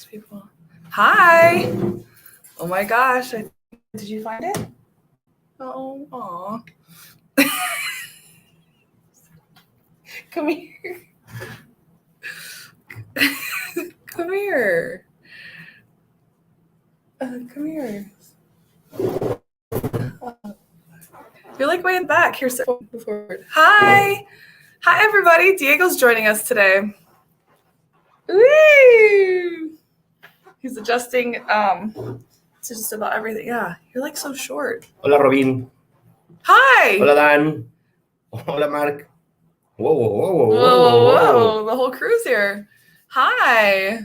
People. Hi. Oh my gosh. Did you find it? Oh, aw. Come here. Come here. Come here. You're like way in the back. Here, sit forward. Hi. Hi, everybody. Diego's joining us today. Woo! He's adjusting to just about everything. Yeah, you're like so short. Hola, Robin. Hi. Hola, Dan. Hola, Mark. Whoa. The whole crew's here. Hi.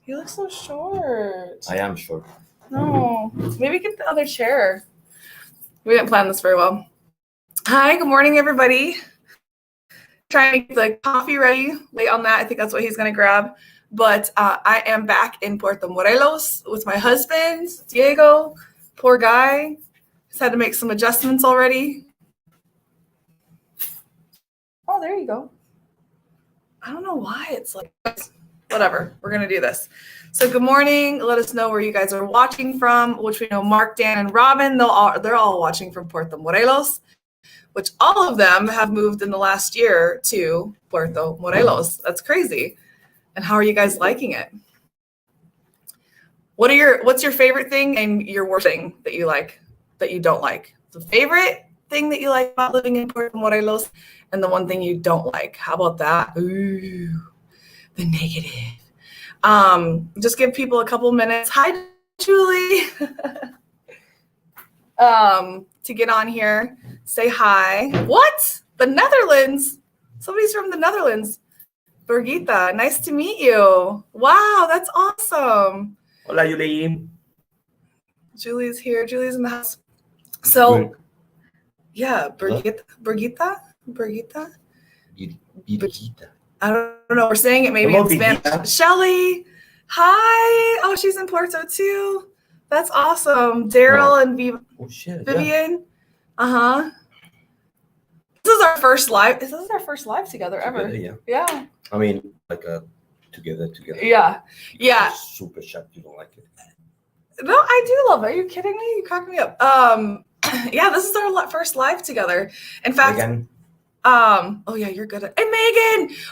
You look so short. I am short. No. Maybe get the other chair. We didn't plan this very well. Hi, good morning, everybody. Trying to get the coffee ready. Wait on that. I think that's what he's going to grab. But I am back in Puerto Morelos with my husband, Diego. Poor guy. He's had to make some adjustments already. Oh, there you go. I don't know why it's like, whatever. We're going to do this. So good morning. Let us know where you guys are watching from, which we know Mark, Dan, and Robin, they're all watching from Puerto Morelos, which all of them have moved in the last year to Puerto Morelos. That's crazy. And how are you guys liking it? What's your favorite thing and your worst thing that you like, that you don't like? The favorite thing that you like about living in Puerto Morelos and the one thing you don't like. How about that? Ooh, the negative. Just give people a couple minutes. Hi, Julie. To get on here, say hi. What? The Netherlands? Somebody's from the Netherlands. Birgitta, nice to meet you. Wow, that's awesome. Hola, Julie. Julie's here. Julie's in the house. So, yeah, Birgitta. I don't know. We're saying it maybe in Spanish. Shelly, hi. Oh, she's in Porto too. That's awesome. Daryl and Vivian. Yeah. This is our first live. This is our first live together ever. Yeah. I mean, like together. Yeah. You're super shocked you don't like it. No, I do love it. Are you kidding me? You crack me up. Yeah, this is our first live together. In fact, Megan. Oh yeah, you're good at. And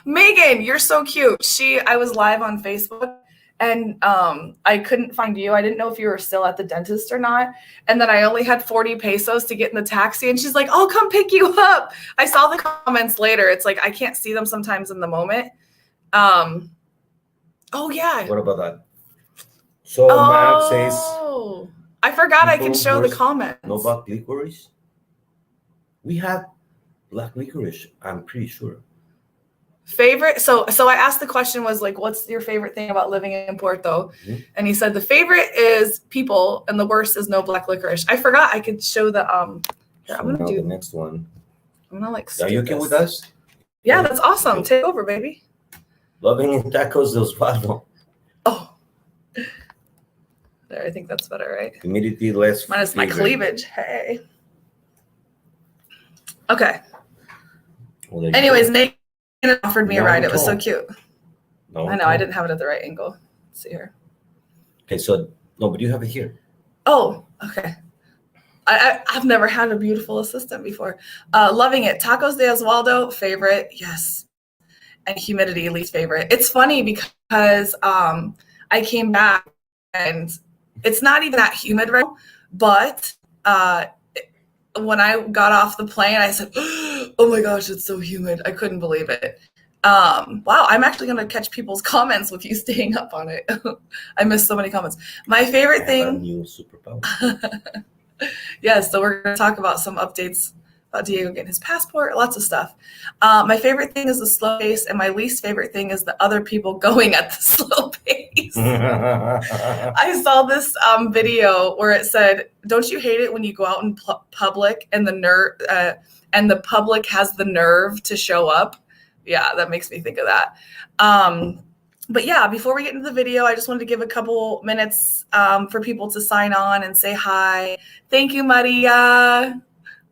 Megan, you're so cute. I was live on Facebook and I couldn't find you. I didn't know if you were still at the dentist or not. And then I only had 40 pesos to get in the taxi and she's like, "I'll come pick you up." I saw the comments later. It's like I can't see them sometimes in the moment. Oh yeah. What about that? So Matt says, I forgot I can show the comments. No black licorice? We have black licorice, I'm pretty sure. Favorite? So I asked the question was like, what's your favorite thing about living in Puerto? Mm-hmm. And he said the favorite is people and the worst is no black licorice. I forgot I could show the here, I'm gonna do the next one. I'm gonna like. Are you okay with us? Yeah, that's awesome. Take over, baby. Loving in tacos del Osvaldo. Oh. There, I think that's better, right? Humidity less. Minus my cleavage. Hey. Okay. Well, anyways, Megan offered me a ride. It was so cute. I know. I didn't have it at the right angle. Let's see here. Okay, so no, but you have it here. Oh, okay. I've never had a beautiful assistant before. Loving it. Tacos de Osvaldo, favorite. Yes. And humidity, least favorite. It's funny because I came back and it's not even that humid right now, but when I got off the plane, I said, "Oh my gosh, it's so humid." I couldn't believe it. Wow, I'm actually going to catch people's comments with you staying up on it. I missed so many comments. My favorite thing. A new superpower. Yes, so we're going to talk about some updates about Diego getting his passport, lots of stuff. My favorite thing is the slow pace, and my least favorite thing is the other people going at the slow pace. I saw this video where it said, "Don't you hate it when you go out in public and the public has the nerve to show up?" Yeah, that makes me think of that. But yeah, before we get into the video, I just wanted to give a couple minutes for people to sign on and say hi. Thank you, Maria.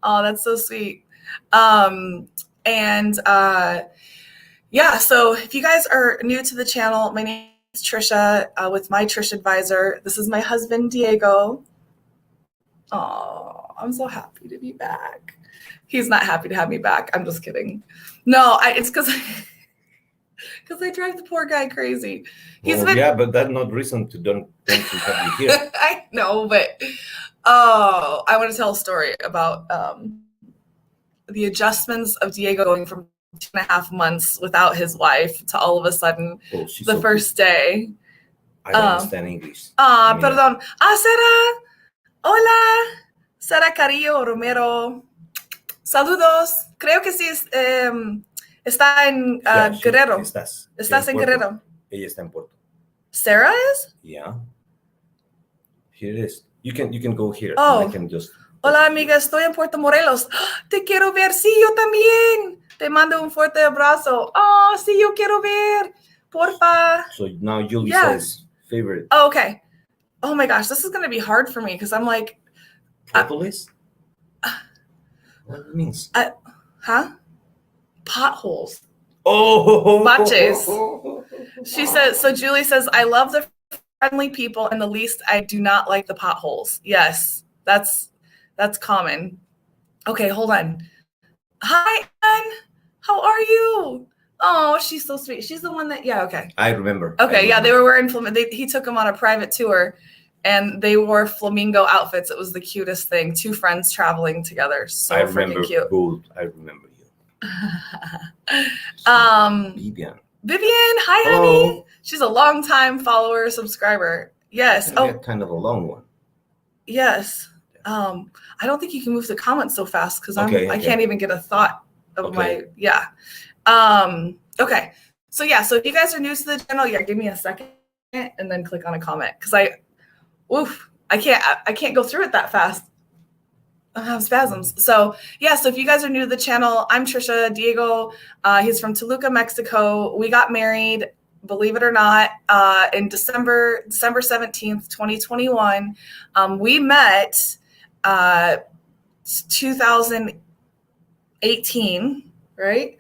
Oh, that's so sweet. Yeah, so if you guys are new to the channel, my name Trisha with my Trish advisor. This is my husband, Diego. Oh, I'm so happy to be back. He's not happy to have me back. I'm just kidding. No, it's because I drive the poor guy crazy. Yeah, but that's not reason to don't have you here. I know, but I want to tell a story about the adjustments of Diego going from 2.5 months without his wife to all of a sudden the first day. I don't understand English. Perdón. Sarah. Hola. Sara Carrillo Romero. Saludos. Creo que sí está en Guerrero. Estás en Guerrero. Ella está en Puerto. Sarah is? Yeah. Here it is. You can go here. Oh. And I can just. Hola, amiga. Estoy en Puerto Morelos. Te quiero ver. Sí, yo también. Te mando un fuerte abrazo. Oh, sí, yo quiero ver. Porfa. So now Julie says favorite. Oh, okay. Oh my gosh, this is going to be hard for me because I'm like. Potholes? What it means? Potholes. Oh. Baches. She says, so Julie says, I love the friendly people and the least I do not like the potholes. Yes, that's common. Okay, hold on. Hi, Anne. How are you? Oh, she's so sweet. She's the one that, okay. I remember. Okay, they were wearing, he took them on a private tour and they wore flamingo outfits. It was the cutest thing. 2 friends traveling together. So freaking cute. I remember you. Vivian, hi, hello. honey. She's a longtime follower, subscriber. Yes. Kind of a long one. Yes. I don't think you can move the comments so fast because I can't even get a thought of my. Okay. So if you guys are new to the channel, give me a second and then click on a comment because I can't go through it that fast. I have spasms. So if you guys are new to the channel, I'm Trisha. Diego, he's from Toluca, Mexico. We got married, believe it or not, in December 17th, 2021. We met 2018, right?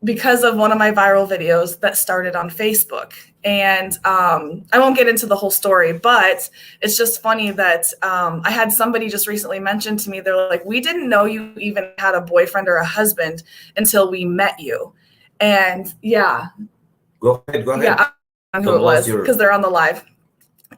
Because of one of my viral videos that started on Facebook. And I won't get into the whole story, but it's just funny that I had somebody just recently mention to me, they're like, we didn't know you even had a boyfriend or a husband until we met you. And Go ahead. Yeah, I don't know who it was because they're on the live.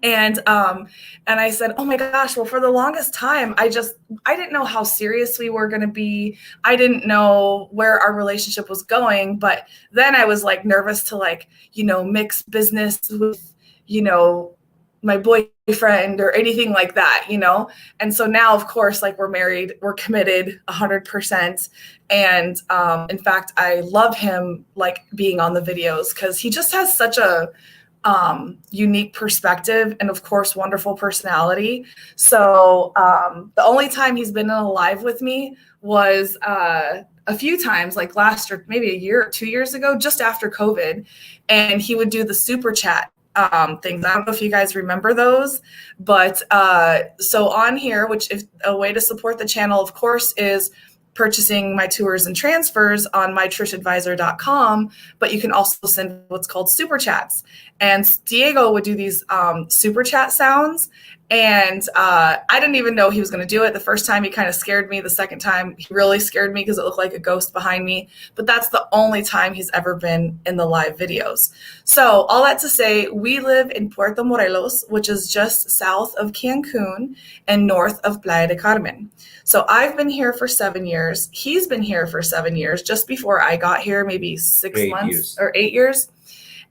And I said, oh my gosh, well, for the longest time, I didn't know how serious we were going to be. I didn't know where our relationship was going. But then I was like nervous to mix business with, my boyfriend or anything like that, And so now, of course, we're married, we're committed 100%. And in fact, I love him being on the videos because he just has such a unique perspective and of course wonderful personality. So the only time he's been in a live with me was a few times, last year, maybe a year or 2 years ago, just after COVID, and he would do the super chat things. I don't know if you guys remember those, but so on here, which if a way to support the channel, of course, is purchasing my tours and transfers on mytrishadvisor.com, but you can also send what's called super chats. And Diego would do these super chat sounds. And I didn't even know he was going to do it. The first time he kind of scared me. The second time he really scared me because it looked like a ghost behind me. But that's the only time he's ever been in the live videos. So all that to say, we live in Puerto Morelos, which is just south of Cancun and north of Playa del Carmen. So I've been here for 7 years. He's been here for 7 years, just before I got here, maybe 6 months or 8 years.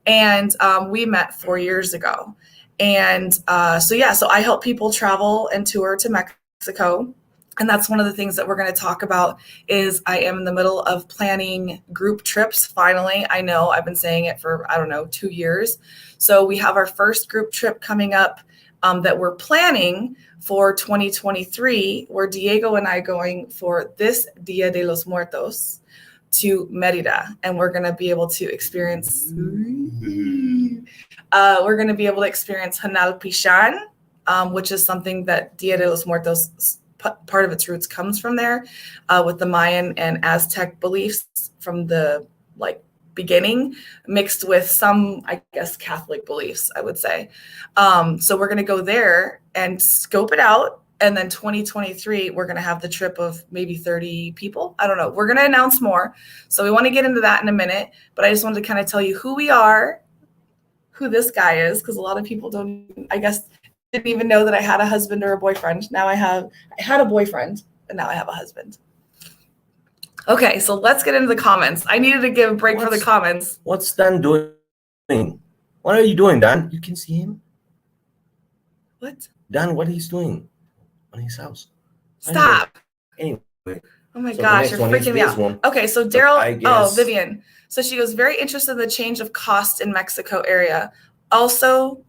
And we met 4 years ago. And so I help people travel and tour to Mexico. And that's one of the things that we're going to talk about is I am in the middle of planning group trips. Finally, I know I've been saying it for, 2 years. So we have our first group trip coming up that we're planning for 2023, where Diego and I going for this Dia de los Muertos to Merida. And we're going to be able to experience Hanal Pishan, which is something that Dia de los Muertos, part of its roots comes from there, with the Mayan and Aztec beliefs from the beginning, mixed with some, I guess, Catholic beliefs, I would say. So we're going to go there and scope it out. And then 2023, we're going to have the trip of maybe 30 people. I don't know. We're going to announce more. So we want to get into that in a minute. But I just wanted to kind of tell you who we are, who this guy is, because a lot of people don't, I guess, didn't even know that I had a husband or a boyfriend. Now I had a boyfriend, and now I have a husband. Okay, so let's get into the comments. I needed to give a break for the comments. What's Dan doing? What are you doing, Dan? You can see him. What? Dan, what he's doing on his house. Stop. Anyway. Oh my gosh, you're freaking me out. Okay, so Daryl, Vivian. So she was very interested in the change of cost in Mexico area. Also,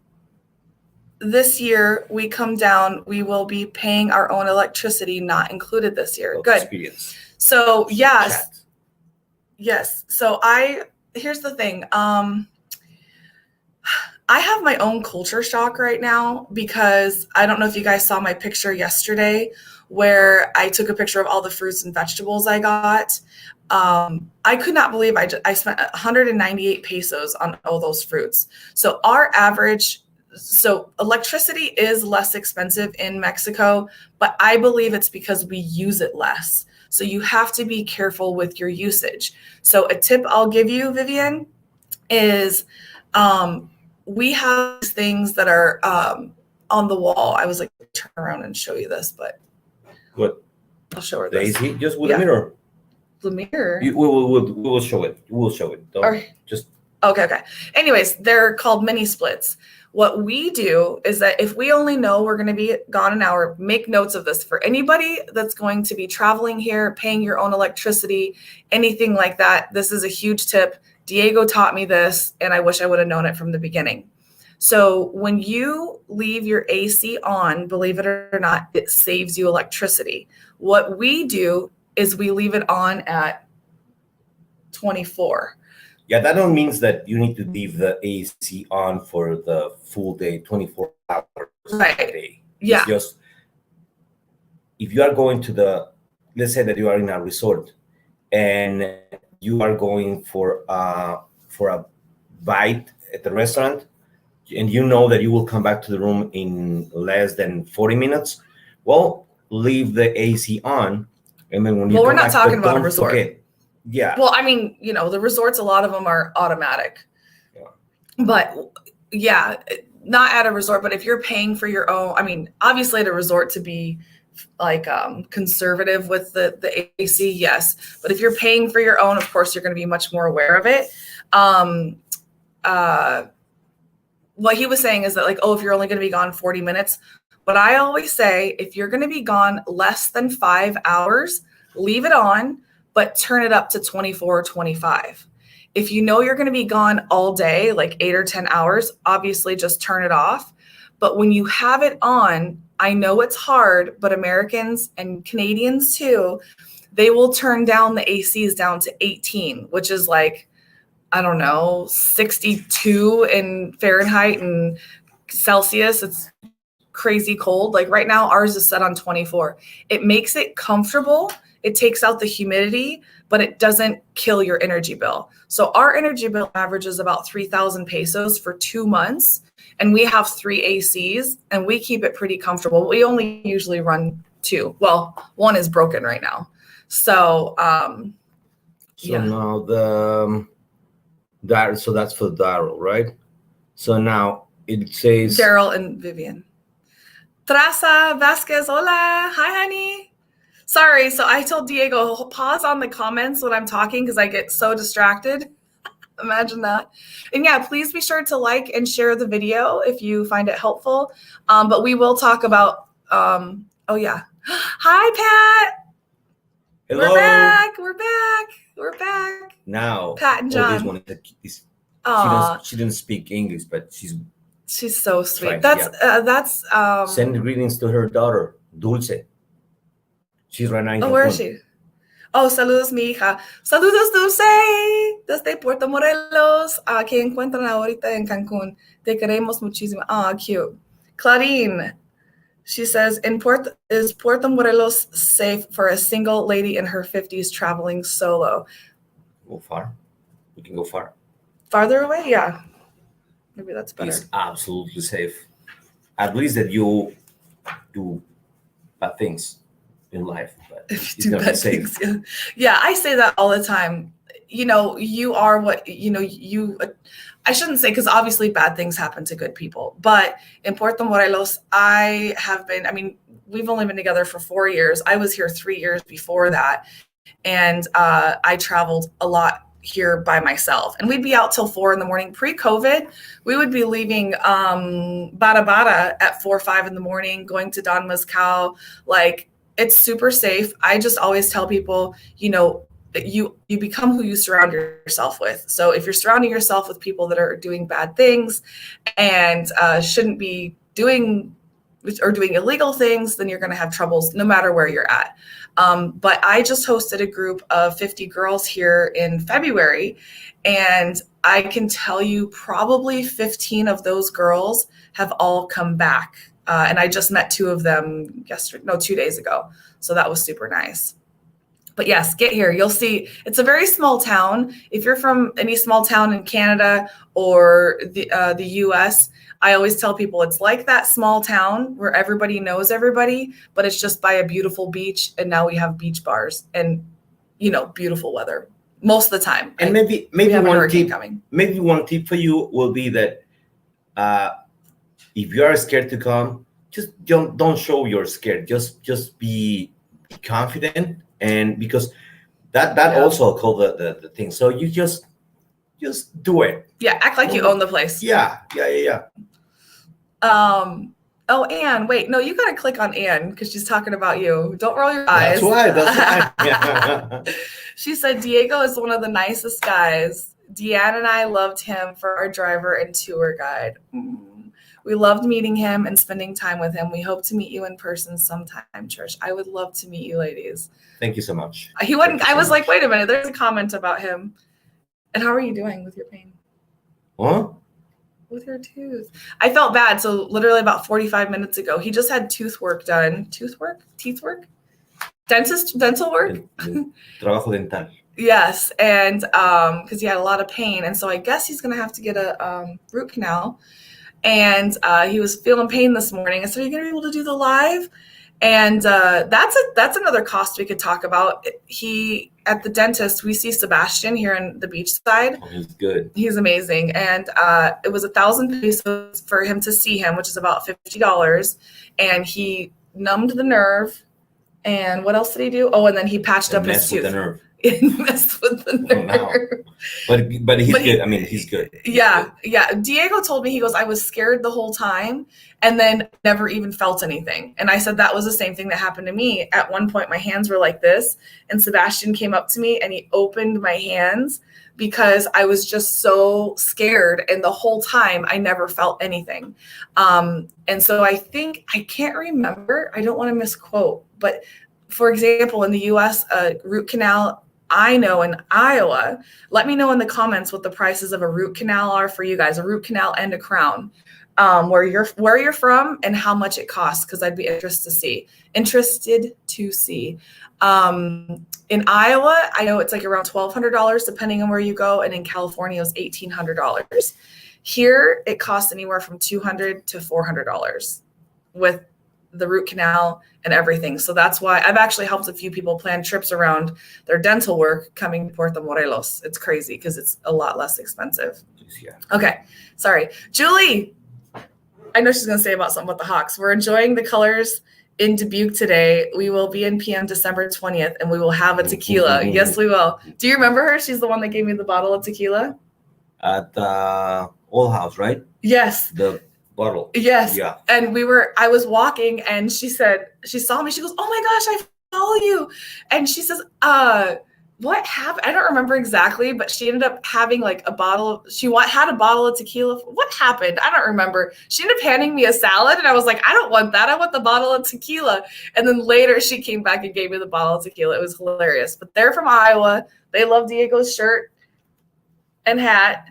this year we come down, we will be paying our own electricity, not included this year. Good. Experience. So yes. So here's the thing. I have my own culture shock right now because I don't know if you guys saw my picture yesterday where I took a picture of all the fruits and vegetables I got. I could not believe I spent 198 pesos on all those fruits. So so electricity is less expensive in Mexico, but I believe it's because we use it less. So you have to be careful with your usage. So a tip I'll give you, Vivian, is we have things that are on the wall. I was like, turn around and show you this, but what? I'll show her this. Daisy, just with a mirror. The mirror. We will show it. We'll show it. Just okay. Anyways, they're called mini splits. What we do is that if we only know we're going to be gone an hour, make notes of this for anybody that's going to be traveling here, paying your own electricity, anything like that. This is a huge tip. Diego taught me this, and I wish I would have known it from the beginning. So when you leave your AC on, believe it or not, it saves you electricity. What we do is we leave it on at 24. Yeah, that don't means that you need to leave the AC on for the full day, 24 hours right. a day. Yeah. It's just, if you are going to let's say that you are in a resort and you are going for a bite at the restaurant, and you know that you will come back to the room in less than 40 minutes, well, leave the AC on. And then when you we're not talking about a resort. Okay. Yeah. Well, I mean, the resorts, a lot of them are automatic. Yeah. But yeah, not at a resort, but if you're paying for your own, I mean, obviously at a resort to be like conservative with the AC, yes. But if you're paying for your own, of course, you're going to be much more aware of it. What he was saying is that if you're only going to be gone 40 minutes, but I always say, if you're going to be gone less than 5 hours, leave it on, but turn it up to 24 or 25. If you know you're going to be gone all day, like 8 or 10 hours, obviously just turn it off. But when you have it on, I know it's hard, but Americans and Canadians too, they will turn down the ACs down to 18, which is like, I don't know, 62 in Fahrenheit and Celsius. It's crazy cold. Like right now, ours is set on 24. It makes it comfortable. It takes out the humidity, but it doesn't kill your energy bill. So our energy bill averages about 3,000 pesos for 2 months. And we have 3 ACs and we keep it pretty comfortable. We only usually run 2. Well, 1 is broken right now. So, yeah. Now so that's for Daryl, right? So now it says Daryl and Vivian. Traza Vasquez, hola. Hi, honey. Sorry. So I told Diego, pause on the comments when I'm talking because I get so distracted. Imagine that. And yeah, please be sure to like and share the video if you find it helpful. But we will talk about, oh yeah. Hi, Pat. Hello. We're back. Now, Pat and John. This one she didn't speak English, but she's so sweet. Right, that's send greetings to her daughter, Dulce. She's right now in Cancun. Where is she? Oh, saludos, mi hija. Saludos, Dulce, desde Puerto Morelos, que encuentran ahorita en Cancún. Te queremos muchísimo. Cute. Claudine, she says, is Puerto Morelos safe for a single lady in her 50s traveling solo? Go far. we can go far. Farther away? Yeah. Maybe that's better. It's absolutely safe. At least that you do bad things in life, but it's Do gonna be bad safe. things. Yeah, I say that all the time. You know, you are what, you know, I shouldn't say, because obviously bad things happen to good people. But in Puerto Morelos, I mean, we've only been together for 4 years. I was here 3 years before that. And I traveled a lot here by myself, and we'd be out till 4 a.m. Pre-COVID, we would be leaving Bada Bada at 4 or 5 a.m, going to Don Mezcal. Like, it's super safe. I just always tell people, you know, you become who you surround yourself with. So if you're surrounding yourself with people that are doing bad things and shouldn't be doing illegal things, then you're going to have troubles no matter where you're at. But I just hosted a group of 50 girls here in February, and I can tell you probably 15 of those girls have all come back. And I just met 2 of them 2 days ago. So that was super nice. But yes, get here. You'll see it's a very small town. If you're from any small town in Canada or the US, I always tell people it's like that small town where everybody knows everybody, but it's just by a beautiful beach. And now we have beach bars and, you know, beautiful weather most of the time. And maybe one tip for you will be that if you are scared to come, just don't show you're scared. Just be confident, and because that also called the thing. So you just do it. Yeah, act like you own the place. Yeah. Oh, Anne, wait, no, you got to click on Anne because she's talking about you. Don't roll your eyes. That's why. She said, Diego is one of the nicest guys. Deanne and I loved him for our driver and tour guide. We loved meeting him and spending time with him. We hope to meet you in person sometime, Trish. I would love to meet you ladies. Thank you so much. He wouldn't. I was like, wait a minute, there's a comment about him. And how are you doing with your pain? Huh? With your tooth. I felt bad. So literally about 45 minutes ago, he just had tooth work done. Teeth work? Dental work? Trabajo dental. Yes. And because he had a lot of pain. And so I guess he's going to have to get a root canal. And he was feeling pain this morning. I said, are you going to be able to do the live? And that's another cost we could talk about. At the dentist, we see Sebastian here in the beach side. Oh, he's good. He's amazing. And it was 1,000 pesos for him to see him, which is about $50. And he numbed the nerve. And what else did he do? Oh, and then he patched up his tooth. The nerve. Messed with the nerve. But he's good. I mean, he's good. Yeah. Diego told me, he goes, I was scared the whole time and then never even felt anything. And I said that was the same thing that happened to me. At one point, my hands were like this, and Sebastian came up to me and he opened my hands because I was just so scared. And the whole time, I never felt anything. And so I can't remember. I don't want to misquote, but for example, in the US, a root canal, I know in Iowa, let me know in the comments what the prices of a root canal are for you guys, a root canal and a crown, where you're from and how much it costs, because I'd be interested to see. In Iowa, I know it's like around $1,200 depending on where you go, and in California, it was $1,800. Here, it costs anywhere from $200 to $400 with the root canal and everything. So that's why I've actually helped a few people plan trips around their dental work coming to Puerto Morelos. It's crazy because it's a lot less expensive. Yeah. Okay. Sorry. Julie, I know she's going to say about something about the Hawks. We're enjoying the colors in Dubuque today. We will be in PM December 20th and we will have a tequila. Yes, we will. Do you remember her? She's the one that gave me the bottle of tequila. At the old house, right? Yes. The bottle. Yes. Yeah. And I was walking and she said, she saw me. She goes, oh my gosh, I follow you. And she says, what happened? I don't remember exactly, but she ended up having like a bottle. Had a bottle of tequila. What happened? I don't remember. She ended up handing me a salad and I was like, I don't want that. I want the bottle of tequila. And then later she came back and gave me the bottle of tequila. It was hilarious. But they're from Iowa. They love Diego's shirt and hat.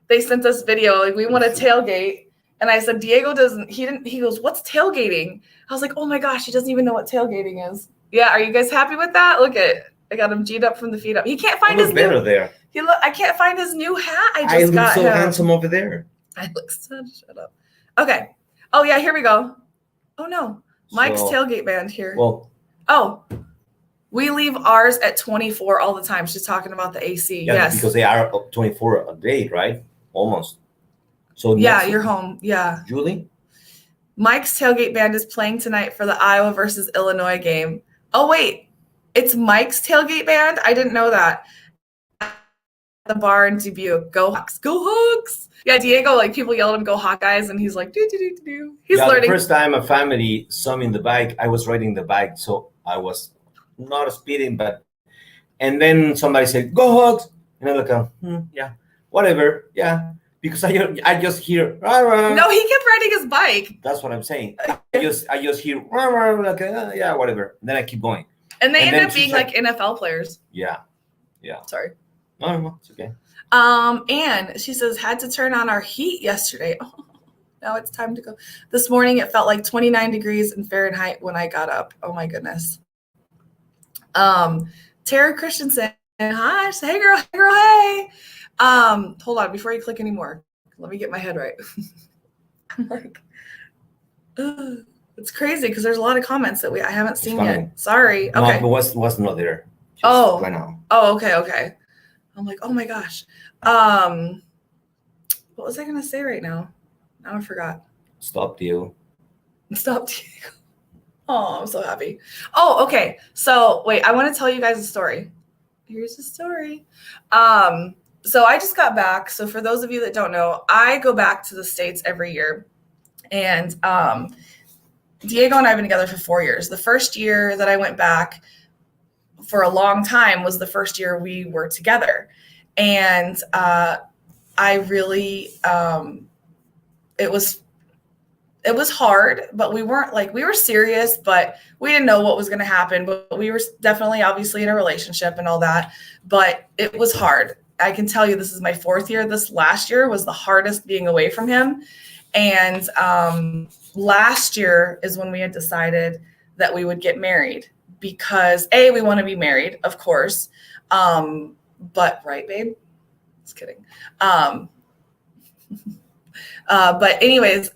They sent us video. Like, we want to tailgate. And I said, Diego he goes, what's tailgating? I was like, oh my gosh, he doesn't even know what tailgating is. Yeah. Are you guys happy with that? Look at, I got him G'd up from the feet up. He can't find his better there. I can't find his new hat. I just look got so him. handsome over there. I look so, shut up. Okay. Oh yeah, here we go. Oh no. Mike's tailgate band here. Well, we leave ours at 24 all the time. She's talking about the AC. yeah, yes. Because they are 24 a day, right? Almost. So yeah, you're home. Yeah. Julie? Mike's tailgate band is playing tonight for the Iowa versus Illinois game. Oh wait, it's Mike's tailgate band? I didn't know that. The bar in Dubuque. Go Hawks. Go Hawks. Yeah, Diego, like people yell at him, go Hawkeyes, and he's like, do, do, do, do, do. He's learning. The first time a family saw me in the bike, I was riding the bike, so I was not speeding, and then somebody said, go Hawks. And I'm like, yeah, whatever, yeah. Because I just hear, rah, rah. No, he kept riding his bike. That's what I'm saying. I just hear, rah, rah, like, yeah, whatever. And then I keep going. And they end up being like NFL players. Yeah. Sorry. No, it's okay. And she says, had to turn on our heat yesterday. Oh, now it's time to go. This morning it felt like 29 degrees in Fahrenheit when I got up. Oh my goodness. Tara Christensen, hi. Hey girl, hey. Hold on, before you click anymore, let me get my head right. I'm like, it's crazy because there's a lot of comments that I haven't seen yet. Sorry. No, okay. But what's not there? Right now. Oh, okay. I'm like, oh my gosh. What was I gonna say right now? Now I forgot. Stop, Diego. Oh, I'm so happy. Oh, okay. So wait, I want to tell you guys a story. Here's the story. So I just got back. So for those of you that don't know, I go back to the States every year. And Diego and I have been together for 4 years. The first year that I went back for a long time was the first year we were together. And I really, it was hard, but we were serious, but we didn't know what was going to happen. But we were definitely obviously in a relationship and all that, but it was hard. I can tell you this is my 4th year. This last year was the hardest being away from him. And last year is when we had decided that we would get married because we want to be married, of course. But right, babe? Just kidding. But anyways,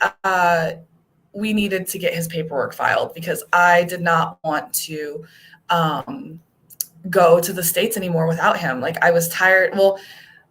we needed to get his paperwork filed because I did not want to go to the States anymore without him. Like I was tired. Well,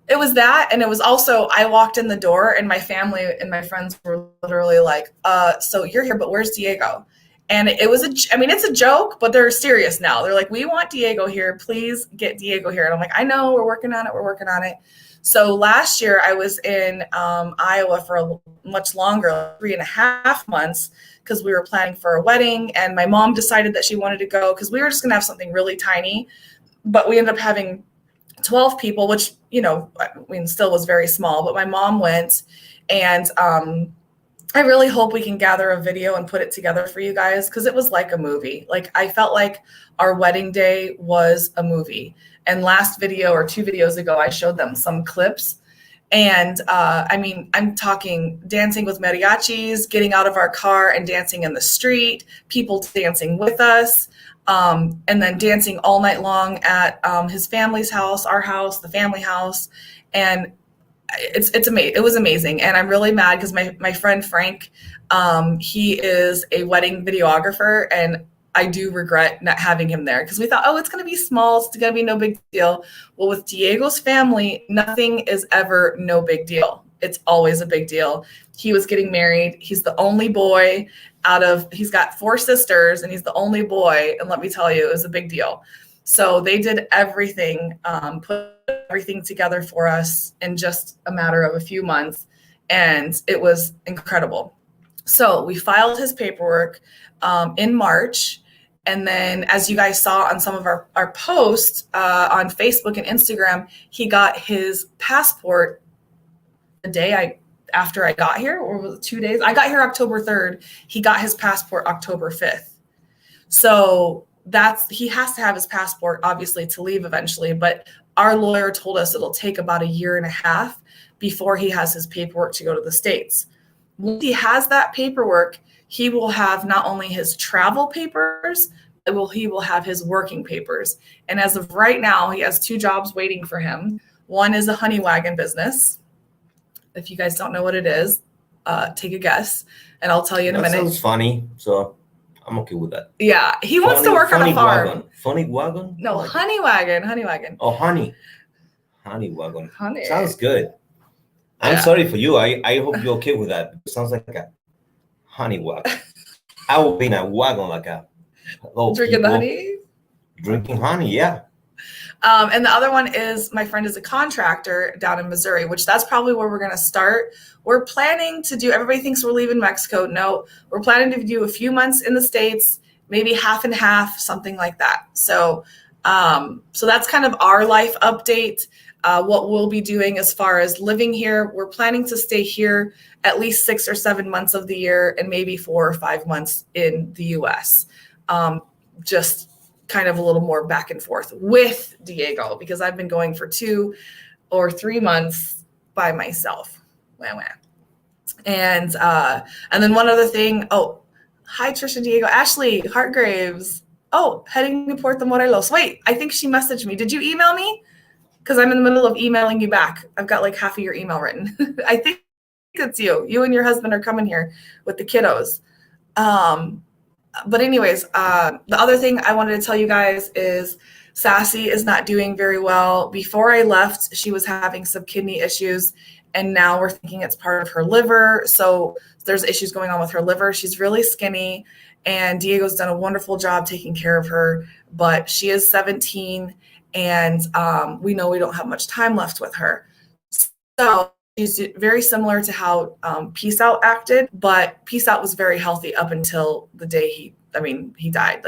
it was that. And it was also, I walked in the door and my family and my friends were literally like, so you're here, but where's Diego? And it was it's a joke, but they're serious now. They're like, we want Diego here. Please get Diego here. And I'm like, I know, we're working on it. So last year I was in Iowa for much longer, 3.5 months, because we were planning for a wedding. And my mom decided that she wanted to go because we were just going to have something really tiny. But we ended up having 12 people, which, still was very small. But my mom went. And I really hope we can gather a video and put it together for you guys because it was like a movie. Like I felt like our wedding day was a movie. And last video or 2 videos ago, I showed them some clips. And I'm talking dancing with mariachis, getting out of our car and dancing in the street, people dancing with us, and then dancing all night long at his family's house, our house, the family house. And it's amazing. It was amazing. And I'm really mad because my friend Frank, he is a wedding videographer, and I do regret not having him there because we thought, it's going to be small. It's going to be no big deal. Well, with Diego's family, nothing is ever no big deal. It's always a big deal. He was getting married. He's the only boy he's got 4 sisters and he's the only boy. And let me tell you, it was a big deal. So they did everything, put everything together for us in just a matter of a few months. And it was incredible. So we filed his paperwork in March. And then as you guys saw on some of our posts on Facebook and Instagram, he got his passport the day after I got here, or was it 2 days? I got here October 3rd. He got his passport October 5th. So he has to have his passport, obviously, to leave eventually. But our lawyer told us it'll take about 1.5 years before he has his paperwork to go to the States. Once he has that paperwork, he will have not only his travel papers, he will have his working papers. And as of right now, he has 2 jobs waiting for him. One is a honey wagon business. If you guys don't know what it is, take a guess, and I'll tell you in a minute. That sounds funny, so I'm okay with that. Yeah, he wants to work on a farm. Wagon. Funny wagon? No, like honey wagon. Oh, honey wagon. Honey. Sounds good. I'm sorry for you. I hope you're okay with that. It sounds like a honey wagon. I will be in a wagon like a drinking the honey. Drinking honey, yeah. And the other one is my friend is a contractor down in Missouri, which that's probably where we're going to start. We're planning to do, everybody thinks we're leaving Mexico. No, we're planning to do a few months in the States, maybe half and half, something like that. So, so that's kind of our life update. What we'll be doing as far as living here. We're planning to stay here at least 6 or 7 months of the year and maybe 4 or 5 months in the US. Just kind of a little more back and forth with Diego because I've been going for 2 or 3 months by myself. Wah, wah. And then one other thing. Oh, hi, Trisha and Diego. Ashley Hartgraves. Oh, heading to Puerto Morelos. Wait, I think she messaged me. Did you email me? Because I'm in the middle of emailing you back. I've got like half of your email written. I think it's you. You and your husband are coming here with the kiddos. But anyways, the other thing I wanted to tell you guys is Sassy is not doing very well. Before I left, she was having some kidney issues, and now we're thinking it's part of her liver. So there's issues going on with her liver. She's really skinny, and Diego's done a wonderful job taking care of her, but she is 17, and we know we don't have much time left with her. So she's very similar to how Peace Out acted, but Peace Out was very healthy up until the day he died.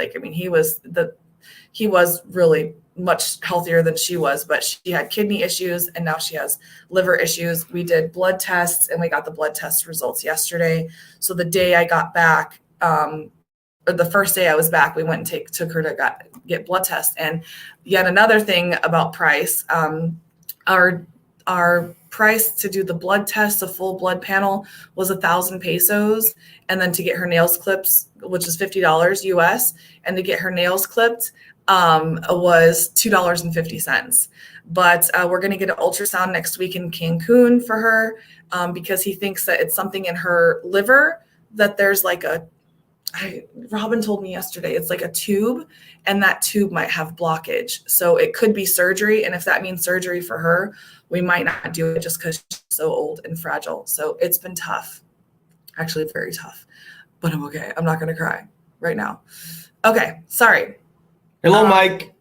He was really much healthier than she was, but she had kidney issues and now she has liver issues. We did blood tests and we got the blood test results yesterday. So the day I got back, or the first day I was back, we went and took her to get blood tests. And yet another thing about price, our price to do the blood test, a full blood panel, was 1,000 pesos. And then to get her nails clipped, which is $50 US, and to get her nails clipped was $2.50. But we're going to get an ultrasound next week in Cancun for her because he thinks that it's something in her liver, that there's like Robin told me yesterday, it's like a tube, and that tube might have blockage. So it could be surgery. And if that means surgery for her, we might not do it just because she's so old and fragile. So it's been tough, actually very tough, but I'm okay. I'm not going to cry right now. Okay. Sorry. Hello, Mike.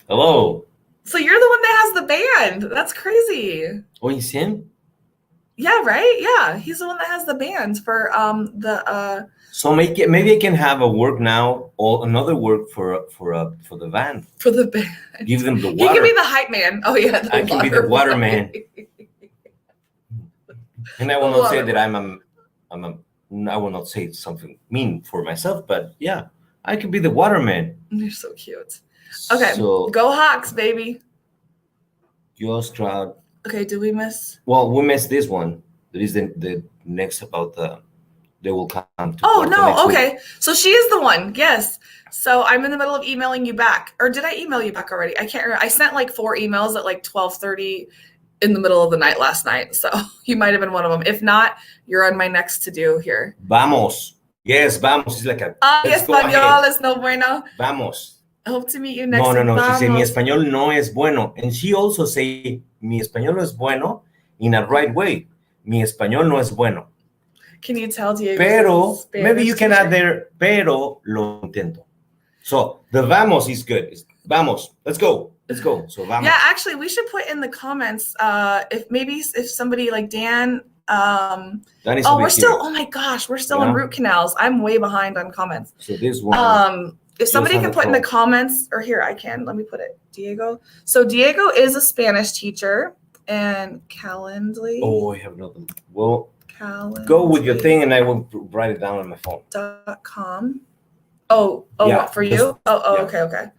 Hello. So you're the one that has the band. That's crazy. Oh, it's him? Yeah, right? Yeah. He's the one that has the band for So maybe I can have a work now or another work for the band. For the band. Give them the water. He can be the hype man. Oh yeah. I can be the water man. And I will not say that I will not say something mean for myself, but yeah, I could be the waterman. You're so cute. Okay, so, go Hawks, baby. Yours crowd. Okay, did we miss? Well, we missed this one. There is the next about they will come to. Oh no, okay. So she is the one. Yes. So I'm in the middle of emailing you back, or did I email you back already? I can't remember. I sent like 4 emails at like 12:30 in the middle of the night last night. So you might have been one of them. If not, you're on my next to do here. Vamos. Yes, vamos. It's like a. Español es no bueno. Vamos. I hope to meet you next No. Vamos. She said, mi español no es bueno. And she also say, mi español no es bueno in a right way. Mi español no es bueno. Can you tell Diego? Pero, maybe you can add there, pero lo intento. So, the vamos is good. It's vamos. Let's go. So, vamos. Yeah, actually, we should put in the comments if somebody like Dan. We're still. Oh my gosh, we're still in root canals. I'm way behind on comments. So this one. If somebody can put in the comments, or here I can. Let me put it. Diego. So Diego is a Spanish teacher, and Calendly. Oh, I have nothing. Well, Calendly. Go with your thing, and I will write it down on my phone. .com. Oh, yeah, what, for you? Yeah. Okay.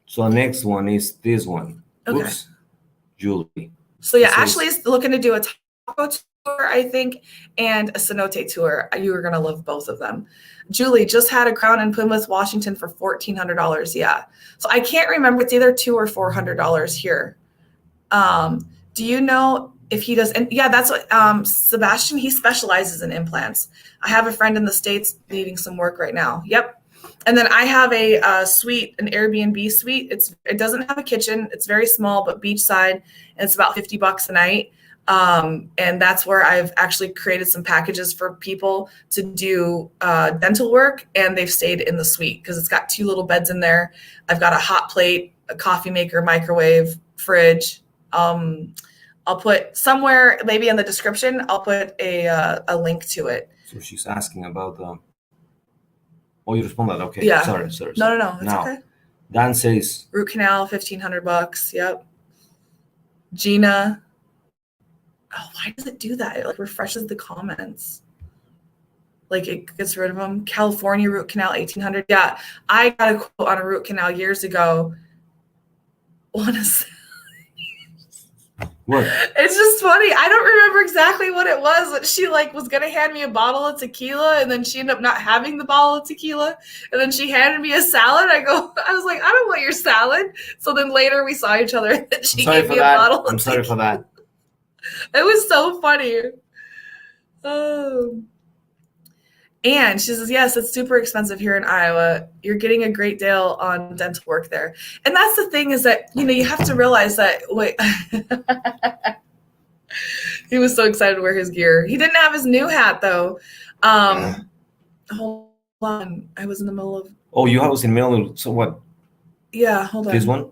So next one is this one. Okay. Oops. Julie. So yeah, Ashley's looking to do a taco tour, I think, and a cenote tour. You are going to love both of them. Julie just had a crown in Plymouth, Washington for $1,400. Yeah. So I can't remember. It's either $200 or $400 here. Do you know if he does? And yeah, that's what Sebastian, he specializes in implants. I have a friend in the States needing some work right now. Yep. And then I have a suite, an Airbnb suite. It doesn't have a kitchen. It's very small, but beachside, and it's about $50 a night. And that's where I've actually created some packages for people to do dental work, and they've stayed in the suite because it's got 2 little beds in there. I've got a hot plate, a coffee maker, microwave, fridge. I'll put somewhere, maybe in the description, I'll put a link to it. So she's asking about the. Oh, you responded. Okay. Yeah. Sorry. No. It's now, okay. Dan says root canal, $1,500. Yep. Gina. Oh, why does it do that? It like refreshes the comments. Like it gets rid of them. California root canal, $1,800. Yeah, I got a quote on a root canal years ago. What? It's just funny. I don't remember exactly what it was, but she like was gonna hand me a bottle of tequila, and then she ended up not having the bottle of tequila, and then she handed me a salad. I was like, I don't want your salad. So then later we saw each other, and she gave me a bottle. I'm sorry for that. It was so funny. And she says, yes, it's super expensive here in Iowa. You're getting a great deal on dental work there. And that's the thing is that, you have to realize that, he was so excited to wear his gear. He didn't have his new hat though. Hold on. I was in the middle of. Oh, you was in the middle of, so what? Yeah, hold on. This one?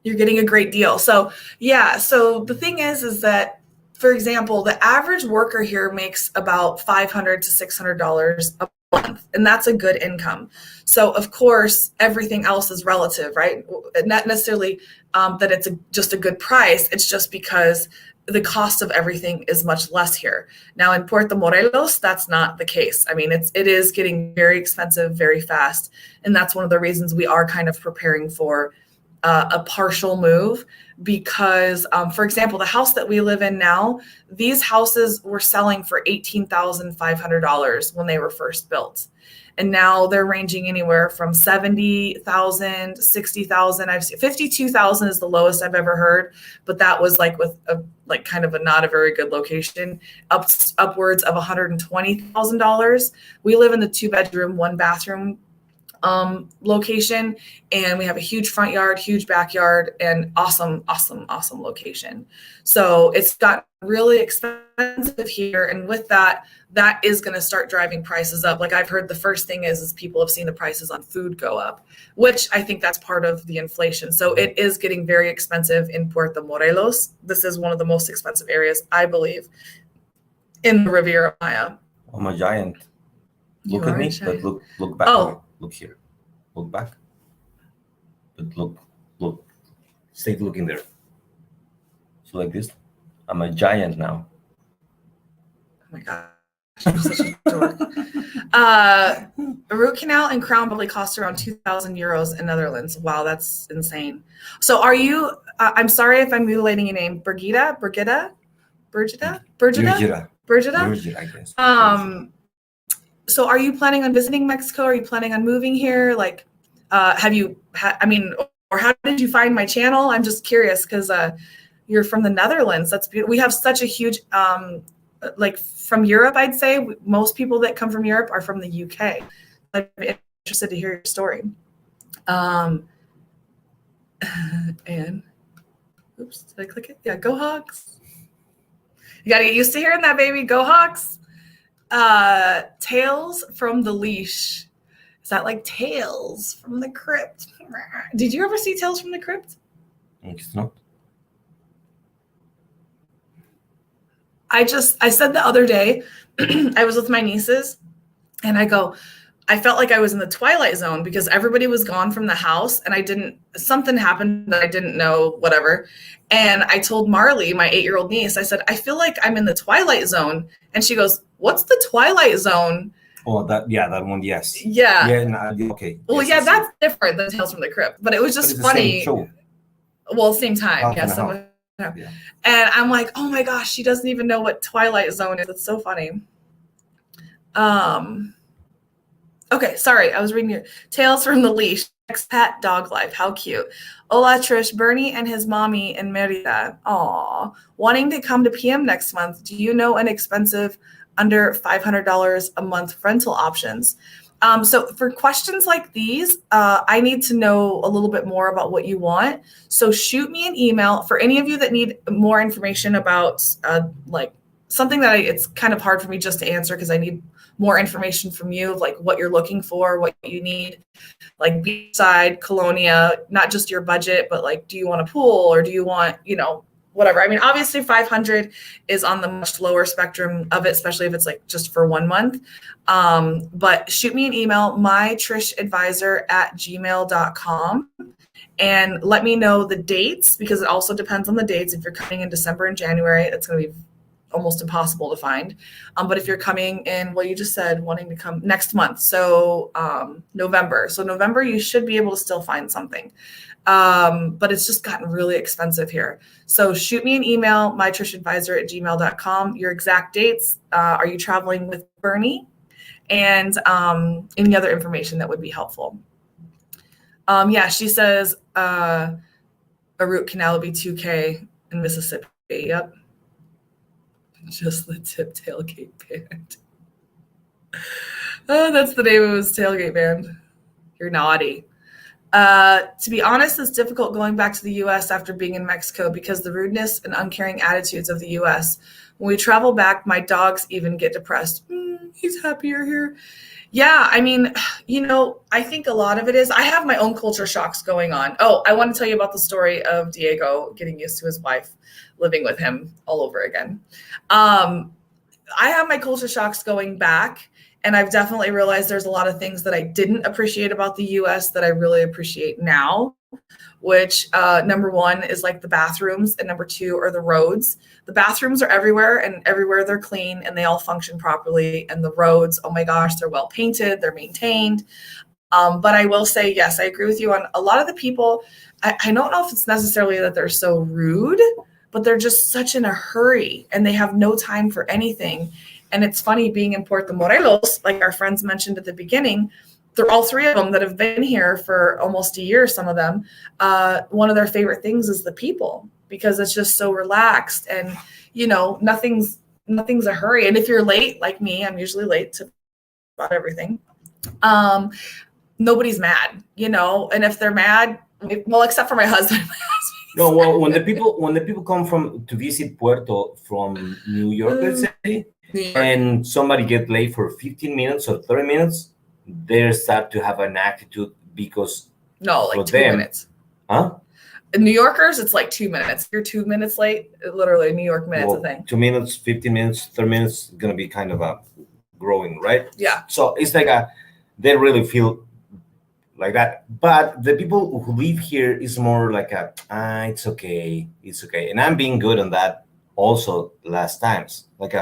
You're getting a great deal. So yeah, so the thing is that, for example, the average worker here makes about $500 to $600 a month, and that's a good income. So of course, everything else is relative, right? Not necessarily that it's just a good price. It's just because the cost of everything is much less here. Now in Puerto Morelos, that's not the case. I mean, it is getting very expensive very fast, and that's one of the reasons we are kind of preparing for a partial move because, for example, the house that we live in now, these houses were selling for $18,500 when they were first built. And now they're ranging anywhere from $70,000, $60,000. I've seen $52,000 is the lowest I've ever heard, but that was like with a kind of a not a very good location. Upwards of $120,000. We live in the 2-bedroom, 1-bathroom location, and we have a huge front yard, huge backyard, and awesome location. So it's got really expensive here, and with that is going to start driving prices up. Like I've heard the first thing is people have seen the prices on food go up, which I think that's part of the inflation. So it is getting very expensive in Puerto Morelos. This is one of the most expensive areas, I believe, in the Riviera Maya. I'm a giant. Look at me, but look back. Oh. Look here. Look back. But look. Stay looking there. So like this. I'm a giant now. Oh my gosh. I'm such a dork. A root canal and crown probably cost around 2,000 euros in Netherlands. Wow, that's insane. So are you, I'm sorry if I'm mutilating your name, Birgitta, I guess. So are you planning on visiting Mexico? Are you planning on moving here? Like, or how did you find my channel? I'm just curious because you're from the Netherlands. That's beautiful. We have such a huge, like from Europe, I'd say most people that come from Europe are from the UK. I'm interested to hear your story. And oops, did I click it? Yeah, go Hawks. You got to get used to hearing that, baby. Go Hawks. Tales from the Leash. Is that like Tales from the Crypt? Did you ever see Tales from the Crypt? It's not. I said the other day, I was with my nieces and I felt like I was in the Twilight Zone because everybody was gone from the house and something happened that I didn't know, whatever. And I told Marley, my 8-year-old niece, I said, I feel like I'm in the Twilight Zone. And she goes, what's the Twilight Zone? Oh, that one, yes. Yeah. Okay. Well, yes, that's different than Tales from the Crypt, but it was just funny. Same show. Well, same time. Yeah. Yeah. And I'm like, oh my gosh, she doesn't even know what Twilight Zone is. It's so funny. Okay, sorry, I was reading your Tales from the Leash. Expat dog life. How cute. Hola, Trish. Bernie and his mommy in Merida. Aw. Wanting to come to PM next month. Do you know inexpensive under $500 a month rental options? So for questions like these, I need to know a little bit more about what you want. So shoot me an email. For any of you that need more information about like something that it's kind of hard for me just to answer because I need more information from you of like what you're looking for, what you need, like beachside, Colonia, not just your budget, but like, do you want a pool or do you want, whatever. I mean, obviously 500 is on the much lower spectrum of it, especially if it's like just for 1 month. But shoot me an email, mytrishadvisor@gmail.com, and let me know the dates, because it also depends on the dates. If you're coming in December and January, it's going to be almost impossible to find. But if you're coming in, well, you just said wanting to come next month. So November. So November, you should be able to still find something. But it's just gotten really expensive here. So shoot me an email, mytrishadvisor@gmail.com, your exact dates. Are you traveling with Bernie? And any other information that would be helpful. Yeah, she says a root canal would be $2K in Mississippi. Yep. Just the Tip Tailgate Band. Oh, that's the name of his tailgate band. You're naughty. To be honest, it's difficult going back to the U.S. after being in Mexico because the rudeness and uncaring attitudes of the U.S. When we travel back, my dogs even get depressed. He's happier here. Yeah, I mean, I think a lot of it is I have my own culture shocks going on. Oh, I want to tell you about the story of Diego getting used to his wife living with him all over again. I have my culture shocks going back, and I've definitely realized there's a lot of things that I didn't appreciate about the U.S. that I really appreciate now, which number one is like the bathrooms, and number two are the roads. The bathrooms are everywhere, and everywhere they're clean and they all function properly. And the roads, oh my gosh, they're well painted, they're maintained. But I will say, yes, I agree with you on a lot of the people. I don't know if it's necessarily that they're so rude, but they're just such in a hurry and they have no time for anything. And it's funny being in Puerto Morelos, like our friends mentioned at the beginning, they're all three of them that have been here for almost a year, some of them. One of their favorite things is the people, because it's just so relaxed and, nothing's a hurry. And if you're late, like me, I'm usually late to about everything. Nobody's mad, and if they're mad, well, except for my husband. No, well, when the people come to visit Puerto from New York, let's say, and somebody get late for 15 minutes or 30 minutes, they start to have an attitude because no, like 2 minutes. Huh? In New Yorkers, it's like 2 minutes. If you're 2 minutes late, literally New York minutes a thing. 2 minutes, 15 minutes, 30 minutes, gonna be kind of growing, right? Yeah. So it's like they really feel like that. But the people who live here is more like it's okay. And I'm being good on that also last times. Like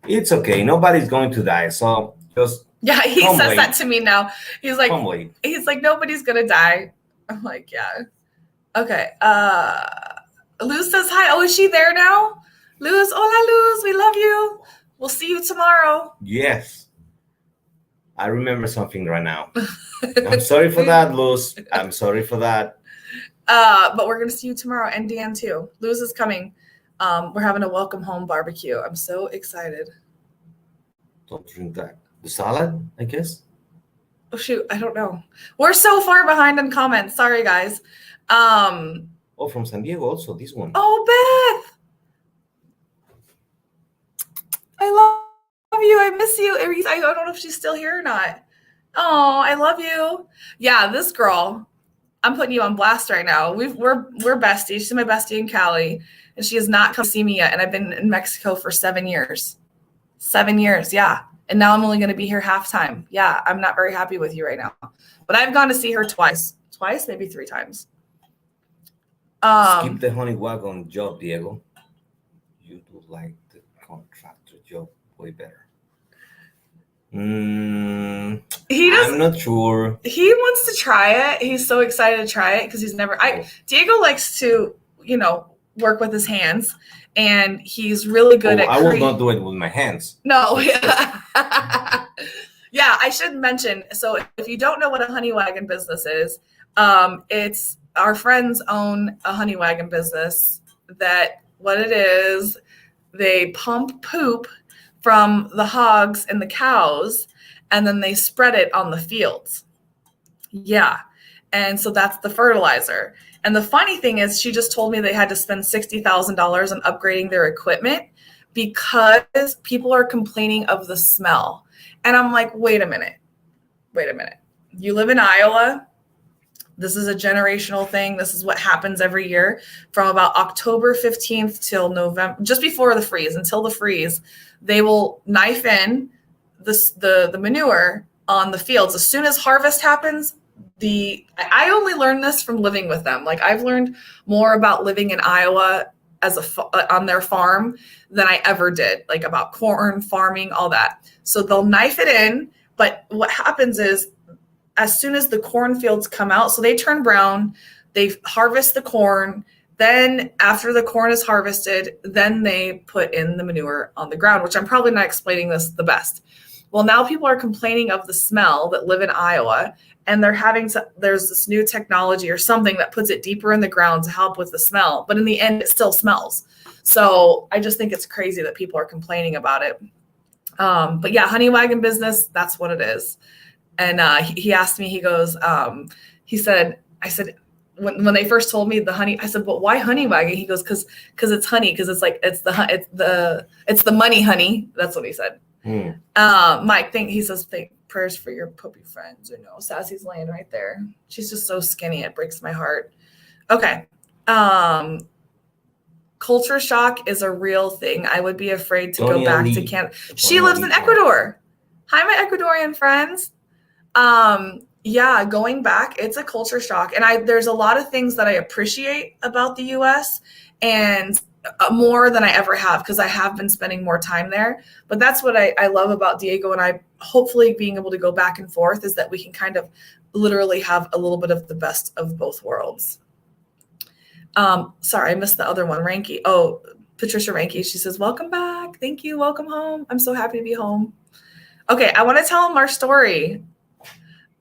it's okay. Nobody's going to die. So just he says that to me now. He's like, nobody's gonna die. I'm like, yeah. Okay. Luz says hi. Oh, is she there now? Luz, hola Luz, we love you. We'll see you tomorrow. Yes. I remember something right now. I'm sorry for that, Luz. I'm sorry for that. But we're gonna see you tomorrow, and Dan too. Luz is coming. We're having a welcome home barbecue. I'm so excited. Don't drink that. The salad, I guess. Oh shoot, I don't know. We're so far behind on comments. Sorry, guys. From San Diego also, this one. Oh, Beth. I love you. I miss you. I don't know if she's still here or not. Oh, I love you. Yeah, this girl, I'm putting you on blast right now. We're besties. She's my bestie in Cali, and she has not come to see me yet. And I've been in Mexico for 7 years. 7 years, yeah. And now I'm only going to be here half time. Yeah, I'm not very happy with you right now. But I've gone to see her twice, maybe 3 times. Skip the honey wagon job, Diego. You do like the contractor job way better. I'm not sure. He wants to try it. He's so excited to try it because he's never. Diego likes to, work with his hands, and he's really good at. I will not do it with my hands. No. Yeah, I should mention. So if you don't know what a honey wagon business is, it's our friends own a honey wagon business. That what it is, they pump poop from the hogs and the cows, and then they spread it on the fields. Yeah. And so that's the fertilizer. And the funny thing is, she just told me they had to spend $60,000 on upgrading their equipment because people are complaining of the smell. And I'm like, wait a minute. You live in Iowa. This is a generational thing. This is what happens every year from about October 15th till November, just before the freeze, until the freeze, they will knife in the manure on the fields. As soon as harvest happens, I only learned this from living with them. Like, I've learned more about living in Iowa on their farm than I ever did, like about corn farming, all that. So they'll knife it in, but what happens is as soon as the cornfields come out, so they turn brown, they harvest the corn. Then after the corn is harvested, then they put in the manure on the ground, which I'm probably not explaining this the best. Well, now people are complaining of the smell that live in Iowa, and there's this new technology or something that puts it deeper in the ground to help with the smell. But in the end, it still smells. So I just think it's crazy that people are complaining about it. But yeah, honey wagon business, that's what it is. And he asked me, he goes, I said, when they first told me the honey, I said, but why honey wagon? He goes, cause it's honey. Cause it's like, it's the money honey. That's what he said. Mike, he says, prayers for your puppy friends. Sassy's laying right there. She's just so skinny. It breaks my heart. Okay. Culture shock is a real thing. I would be afraid to go back to Canada. She lives in Ecuador. Hi, my Ecuadorian friends. Yeah, going back, it's a culture shock. And there's a lot of things that I appreciate about the US and more than I ever have, because I have been spending more time there. But that's what I love about Diego and I hopefully being able to go back and forth, is that we can kind of literally have a little bit of the best of both worlds. Sorry, I missed the other one. Ranky. Oh, Patricia Ranky. She says, welcome back. Thank you. Welcome home. I'm so happy to be home. Okay, I want to tell them our story.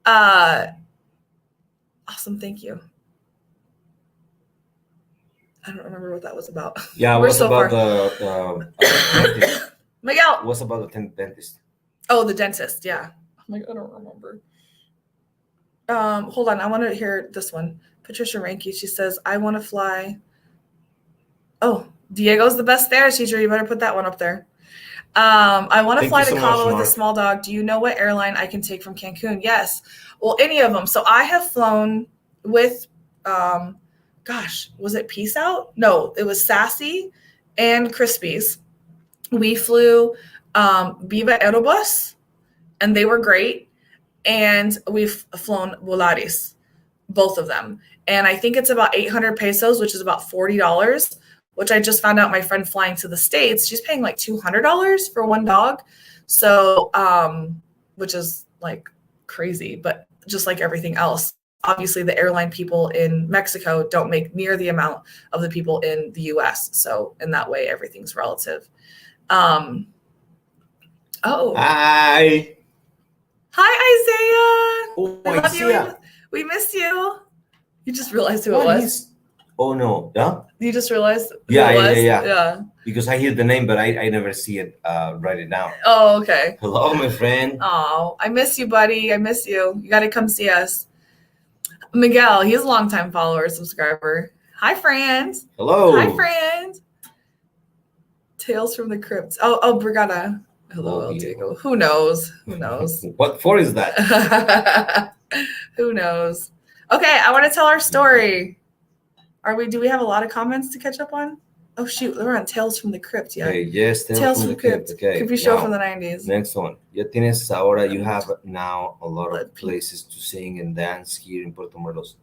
Awesome. Thank you. I don't remember what that was about. Yeah, what's so about the dentist? Miguel. What's about the dentist? Oh, the dentist. Yeah. Oh my God, I don't remember. Hold on. I want to hear this one. Patricia Ranky. She says, I want to fly. Oh, Diego's the best there, teacher. You better put that one up there. I want to fly to Cabo with a small dog. Do you know what airline I can take from Cancun? Yes. Well, any of them. So I have flown with, was it Peace Out? No, it was Sassy and Crispies. We flew Viva Aerobus, and they were great. And we've flown Volaris, both of them. And I think it's about 800 pesos, which is about $40, which I just found out my friend flying to the States, she's paying like $200 for one dog. So, which is like crazy, but just like everything else, obviously the airline people in Mexico don't make near the amount of the people in the US. So in that way, everything's relative. Hi, Isaiah. Oh, I love you. We miss you. You just realized who it was. Oh no, yeah. You just realized who it was? Yeah. Because I hear the name, but I never see it. Write it down. Oh, okay. Hello, my friend. Oh, I miss you, buddy. I miss you. You got to come see us. Miguel, he's a longtime follower, subscriber. Hi, friends. Hello. Hi, friends. Tales from the Crypt. Oh, Brigada. Hello, Diego. Who knows? What for is that? Who knows? Okay, I want to tell our story. Do we have a lot of comments to catch up on? Oh shoot, we're on Tales from the Crypt. Yeah. Okay, yes, Tales from the Crypt. Okay. Creepy show from the 90s. Next one. You have now a lot of places to sing and dance here in Puerto Morelos.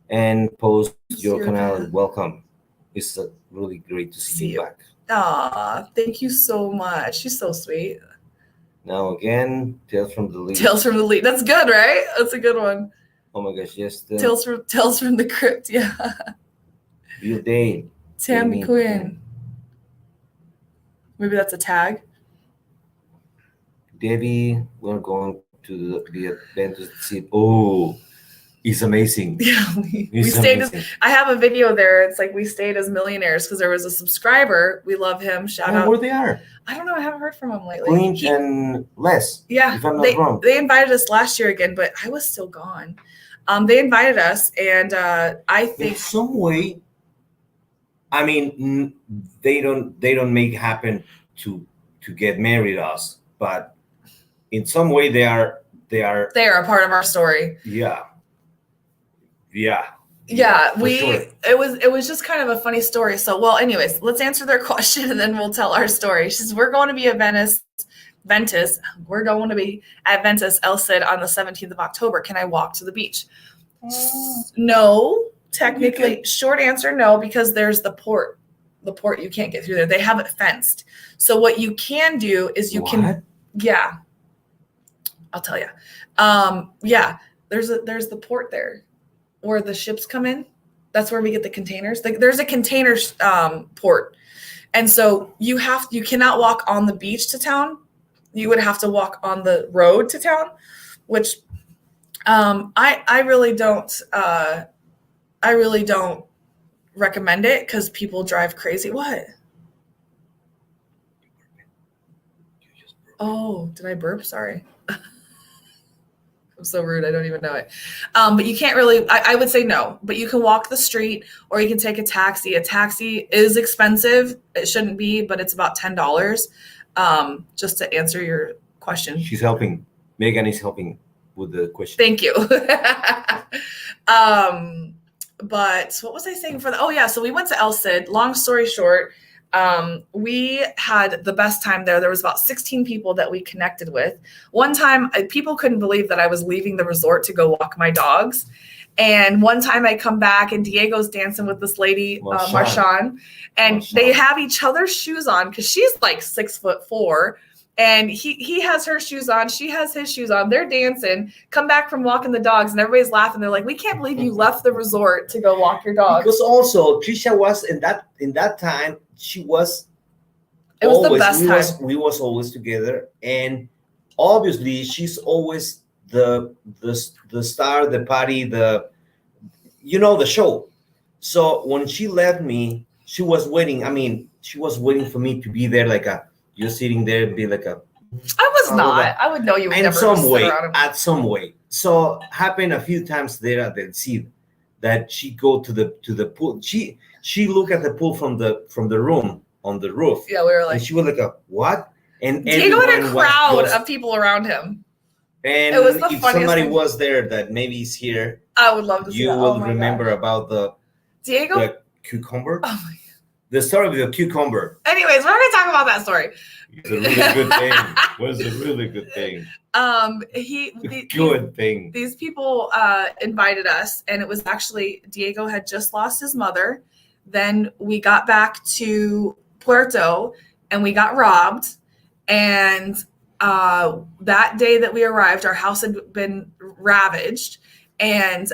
And post your canal. Welcome. It's really great to see you back. Aw, thank you so much. She's so sweet. Now again, Tales from the Lead. Tales from the Lead. That's good, right? That's a good one. Oh my gosh, yes. Tales from the Crypt, yeah. Bill Dane. Tammy Quinn. Maybe that's a tag. Debbie, we're going to the event to see. Oh, it's amazing. Yeah, we stayed. I have a video there. It's like we stayed as millionaires because there was a subscriber. We love him. Shout out. Where they are? I don't know. I haven't heard from him lately. Grinch and Les. Yeah, if I'm not wrong. They invited us last year again, but I was still gone. They invited us, and I think in some way. I mean, they don't make it happen to get married us, but in some way they are a part of our story. Yeah. Sure. It was just kind of a funny story. So, well, anyways, let's answer their question and then we'll tell our story. She says, we're going to be at Ventus. We're going to be at Ventus El Cid on the 17th of October. Can I walk to the beach? No, technically. Short answer, no, because there's the port. The port, you can't get through there. They have it fenced. So what you can do is yeah, I'll tell you. Yeah, there's the port there where the ships come in. That's where we get the containers. There's a container port. And so you cannot walk on the beach to town. You would have to walk on the road to town, which I really don't recommend it because people drive crazy. What? Oh, did I burp? Sorry. I'm so rude. I don't even know it. But you can't really, I would say no, but you can walk the street or you can take a taxi. A taxi is expensive. It shouldn't be, but it's about $10. Just to answer your question. She's helping. Megan is helping with the question. Thank you. But what was I saying so we went to El Cid. Long story short, we had the best time there. There was about 16 people that we connected with. One time, people couldn't believe that I was leaving the resort to go walk my dogs. And one time I come back and Diego's dancing with this lady, Marshawn, and they have each other's shoes on because she's like 6'4". And he has her shoes on. She has his shoes on. They're dancing, come back from walking the dogs, and everybody's laughing. They're like, we can't believe you left the resort to go walk your dogs. Because also, Trisha was in that time, she was It was the best time. We was always together. And obviously, she's always the star, the party, the show. So when she left me, she was waiting. I mean, she was waiting for me to be there you're sitting there and be like I was not. I would know you would never sit around him. At some way. So happened a few times there at the sea that she go to the pool. She look at the pool from the room on the roof. Yeah, we were like, and she was like, what? And Diego had a crowd of people around him. And it was the if funniest somebody thing. Was there that maybe is here, I would love to see that. You will remember about the cucumber. Oh my God. The story of the cucumber. Anyways, we're going to talk about that story. It's a really good thing. Was a really good thing. These people invited us, and it was actually Diego had just lost his mother. Then we got back to Puerto, and we got robbed. And that day that we arrived, our house had been ravaged, and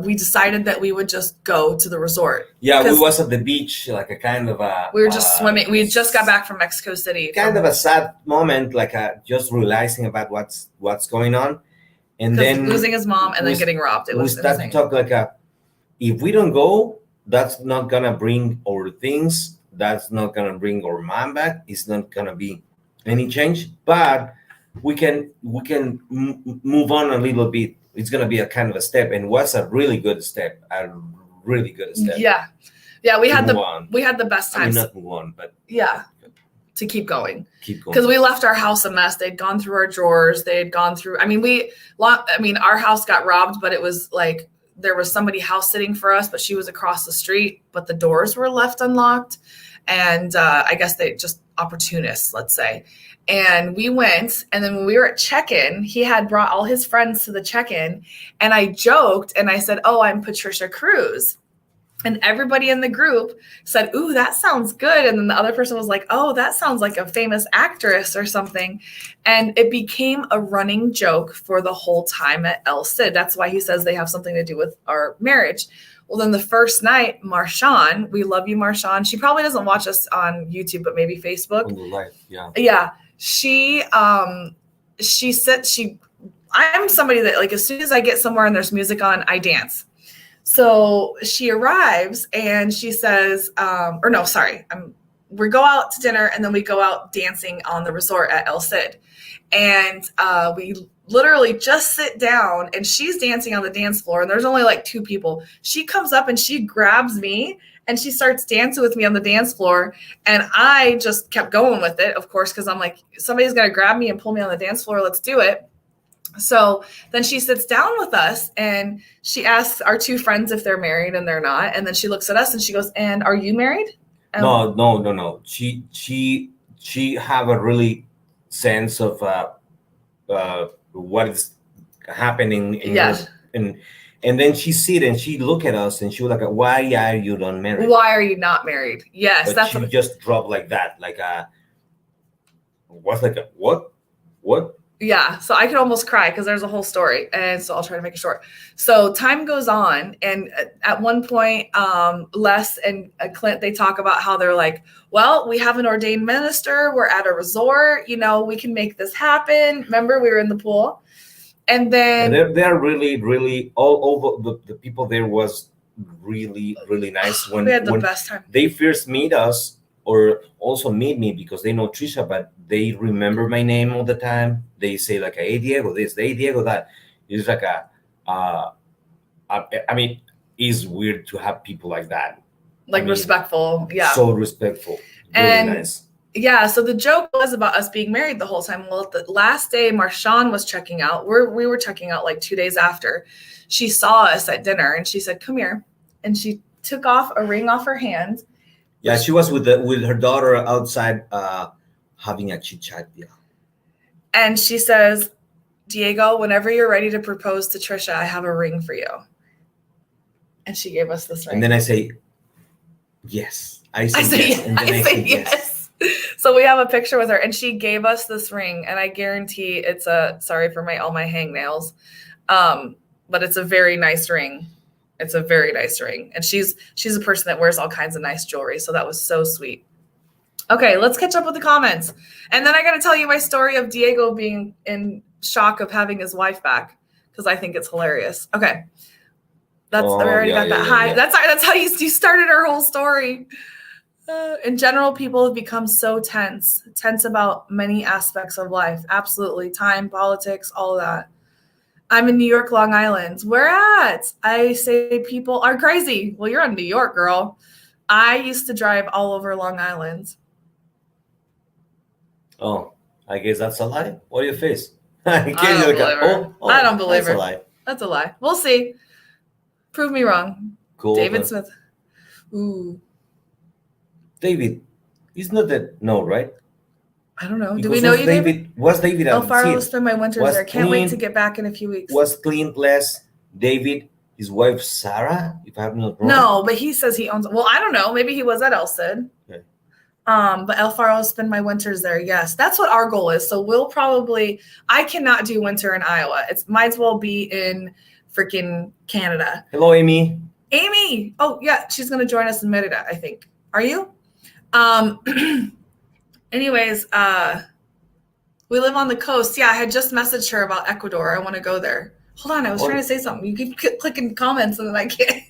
we decided that we would just go to the resort. Yeah, we was at the beach, like a kind of a... We were just swimming. We just got back from Mexico City. Kind of a sad moment, just realizing about what's going on. And then... losing his mom and then getting robbed. We start to talk if we don't go, that's not going to bring our things. That's not going to bring our mom back. It's not going to be any change. But we can move on a little bit. It's going to be a kind of a step, and what's a really good step? Yeah, we had the best times. I mean, not move on, but to keep going. Because we left our house a mess. They'd gone through our drawers. They had gone through. Our house got robbed, but it was like there was somebody house sitting for us, but she was across the street. But the doors were left unlocked, and I guess they just opportunists, let's say. And we went, and then when we were at check-in, he had brought all his friends to the check-in, and I joked, and I said, oh, I'm Patricia Cruz. And everybody in the group said, ooh, that sounds good. And then the other person was like, oh, that sounds like a famous actress or something. And it became a running joke for the whole time at El Cid. That's why he says they have something to do with our marriage. Well, then the first night, Marshawn, we love you, Marshawn. She probably doesn't watch us on YouTube, but maybe Facebook. On the live, yeah. Yeah. She said I'm somebody that, like, as soon as I get somewhere and there's music on, I dance. So she arrives and she says, we go out to dinner and then we go out dancing on the resort at El Cid. And we literally just sit down and she's dancing on the dance floor and there's only like 2 people. She comes up and she grabs me and she starts dancing with me on the dance floor. And I just kept going with it, of course, because I'm like, somebody's got to grab me and pull me on the dance floor. Let's do it. So then she sits down with us and she asks our 2 friends if they're married, and they're not. And then she looks at us and she goes, and are you married? No. She have a really sense of what is happening in and then she sit and she look at us and she was like, why are you not married? Why are you not married? Yes. But that's she just dropped like that, like what? Yeah, so I could almost cry because there's a whole story, and so I'll try to make it short. So time goes on, and at one point, Les and Clint, they talk about how they're like, well, we have an ordained minister, we're at a resort, we can make this happen. Remember, we were in the pool? And then... And they're really, really, all over, the people there was really, really nice. We had the best time. They first meet us, or also meet me because they know Trisha, but they remember my name all the time. They say like, hey, Diego, this, hey, Diego, that. It's like it's weird to have people like that. Like respectful. Yeah. So respectful. Really nice. Yeah. So the joke was about us being married the whole time. Well, the last day Marshawn was checking out, we were checking out like 2 days after. She saw us at dinner and she said, come here. And she took off a ring off her hand. Yeah, she was with her daughter outside having a chit chat. Yeah. And she says, Diego, whenever you're ready to propose to Trisha, I have a ring for you. And she gave us this ring. And then I say, yes. I say yes. And then I say yes. So we have a picture with her, and she gave us this ring, and I guarantee it's sorry for all my hangnails, but it's a very nice ring. It's a very nice ring. And she's a person that wears all kinds of nice jewelry. So that was so sweet. Okay, let's catch up with the comments. And then I got to tell you my story of Diego being in shock of having his wife back, because I think it's hilarious. Okay. We already got that. Hi. Yeah. That's how you started our whole story. In general, people have become so tense about many aspects of life. Absolutely. Time, politics, all of that. I'm in New York, Long Island. Where at? I say people are crazy. Well, you're in New York, girl. I used to drive all over Long Island. Oh, I guess that's a lie. What do you face? I don't believe her. Lie. That's a lie. We'll see. Prove me wrong. Cool. David Smith. Ooh. David. He's not that. No, right? I don't know. Do we know you, David? Was David El Faro spend my winters there. Can't wait to get back in a few weeks. Was Clint less David, his wife Sarah, if I'm not wrong? No, but he says he owns. Well, I don't know. Maybe he was at El Cid. Okay. But El Faro spend my winters there. Yes, that's what our goal is. So we'll probably. I cannot do winter in Iowa. It might as well be in freaking Canada. Hello, Amy. Amy. Oh yeah, she's gonna join us in Merida, I think. Are you? Anyways, we live on the coast. Yeah, I had just messaged her about Ecuador. I want to go there. Hold on, I was trying to say something. You keep clicking comments and then I can't.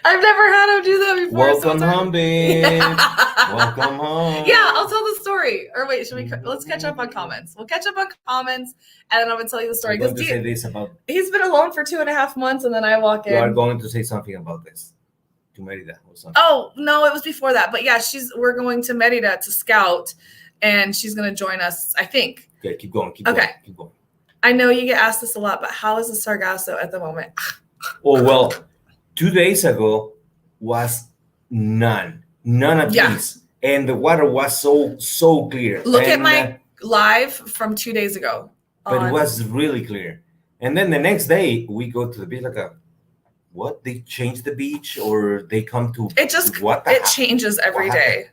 I've never had him do that before. Welcome home, babe. Yeah. Welcome home. Yeah, I'll tell the story. Or wait, let's catch up on comments. We'll catch up on comments and then I'm going to tell you the story. I'm going to say this about... He's been alone for 2.5 months and then I walk in. You are going to say something about this. To Merida or something. Oh, no, it was before that. But yeah, we're going to Merida to scout and she's going to join us, I think. Okay, keep going. Keep going. I know you get asked this a lot, but how is the Sargasso at the moment? Oh, well, 2 days ago was none of these. And the water was so clear. Look at my live from 2 days ago. But it was really clear. And then the next day we go to the beach like what? They change the beach, or they come to it changes every day.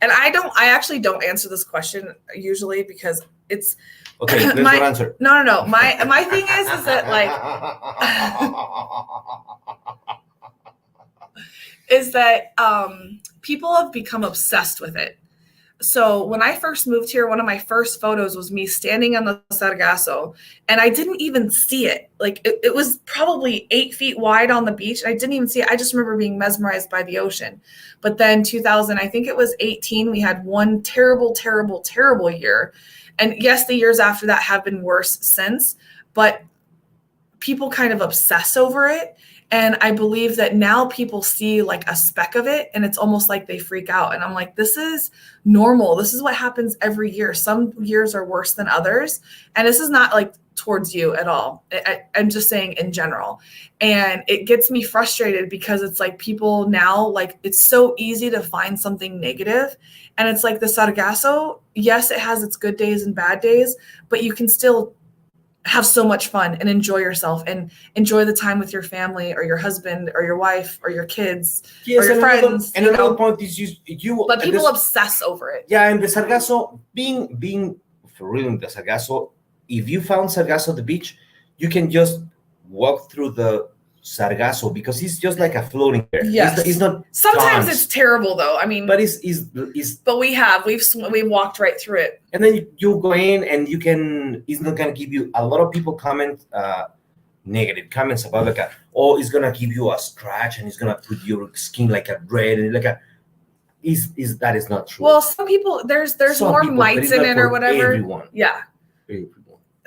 And I actually don't answer this question usually because it's okay. Let's not answer. No. My thing is that like is that people have become obsessed with it. So when I first moved here, one of my first photos was me standing on the Sargasso, and I didn't even see it. Like it was probably 8 feet wide on the beach. And I didn't even see it. I just remember being mesmerized by the ocean. But then 2000, I think it was 18, we had one terrible, terrible, terrible year. And yes, the years after that have been worse since, but people kind of obsess over it. And I believe that now people see like a speck of it and it's almost like they freak out. And I'm like, this is normal. This is what happens every year. Some years are worse than others. And this is not like towards you at all. I'm just saying in general. And it gets me frustrated because it's like people now, like it's so easy to find something negative. And it's like the Sargasso, yes, it has its good days and bad days, but you can still have so much fun and enjoy yourself and enjoy the time with your family or your husband or your wife or your kids or your friends. And another point is you but people obsess over it. Yeah, and the Sargasso, being for real in the Sargasso, if you found Sargasso at the beach, you can just walk through the Sargasso because it's just like a floating there. Yes. It's not. Sometimes it's terrible though. I mean, but it's. But we've walked right through it. And then you go in and you can. It's not gonna give you. A lot of people comment negative comments about like it's gonna give you a scratch and it's gonna put your skin like a red and like a. That is not true. Well, some people there's more mites in it or whatever. Everyone. Yeah.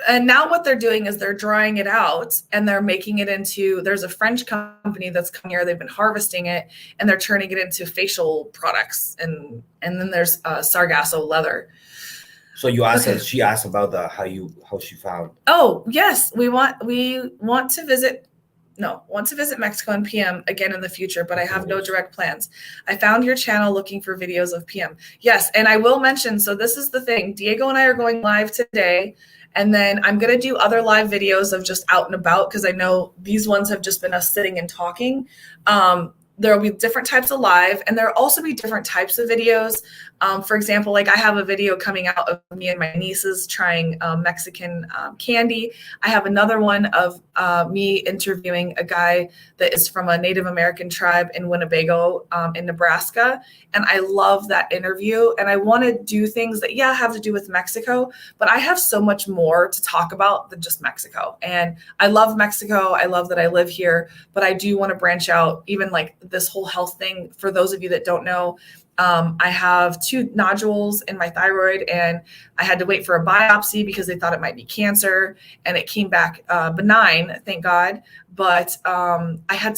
And now what they're doing is they're drying it out and they're making it into, there's a French company that's come here. They've been harvesting it and they're turning it into facial products. And then there's Sargasso leather. So you asked her, she asked about how she found. Oh, yes. We want to visit Mexico and PM again in the future, but I have no direct plans. I found your channel looking for videos of PM. Yes. And I will mention, so this is the thing, Diego and I are going live today. And then I'm going to do other live videos of just out and about because I know these ones have just been us sitting and talking. There will be different types of live and there will also be different types of videos. For example, like I have a video coming out of me and my nieces trying Mexican candy. I have another one of me interviewing a guy that is from a Native American tribe in Winnebago in Nebraska. And I love that interview. And I want to do things that, have to do with Mexico, but I have so much more to talk about than just Mexico. And I love Mexico. I love that I live here, but I do want to branch out even like this whole health thing. For those of you that don't know, I have 2 nodules in my thyroid and I had to wait for a biopsy because they thought it might be cancer and it came back benign, thank God. But I had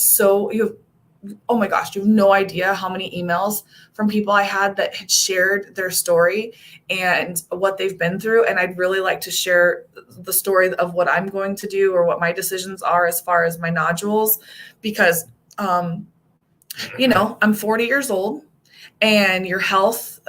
oh my gosh, you have no idea how many emails from people I had that had shared their story and what they've been through. And I'd really like to share the story of what I'm going to do or what my decisions are as far as my nodules, because, I'm 40 years old and your health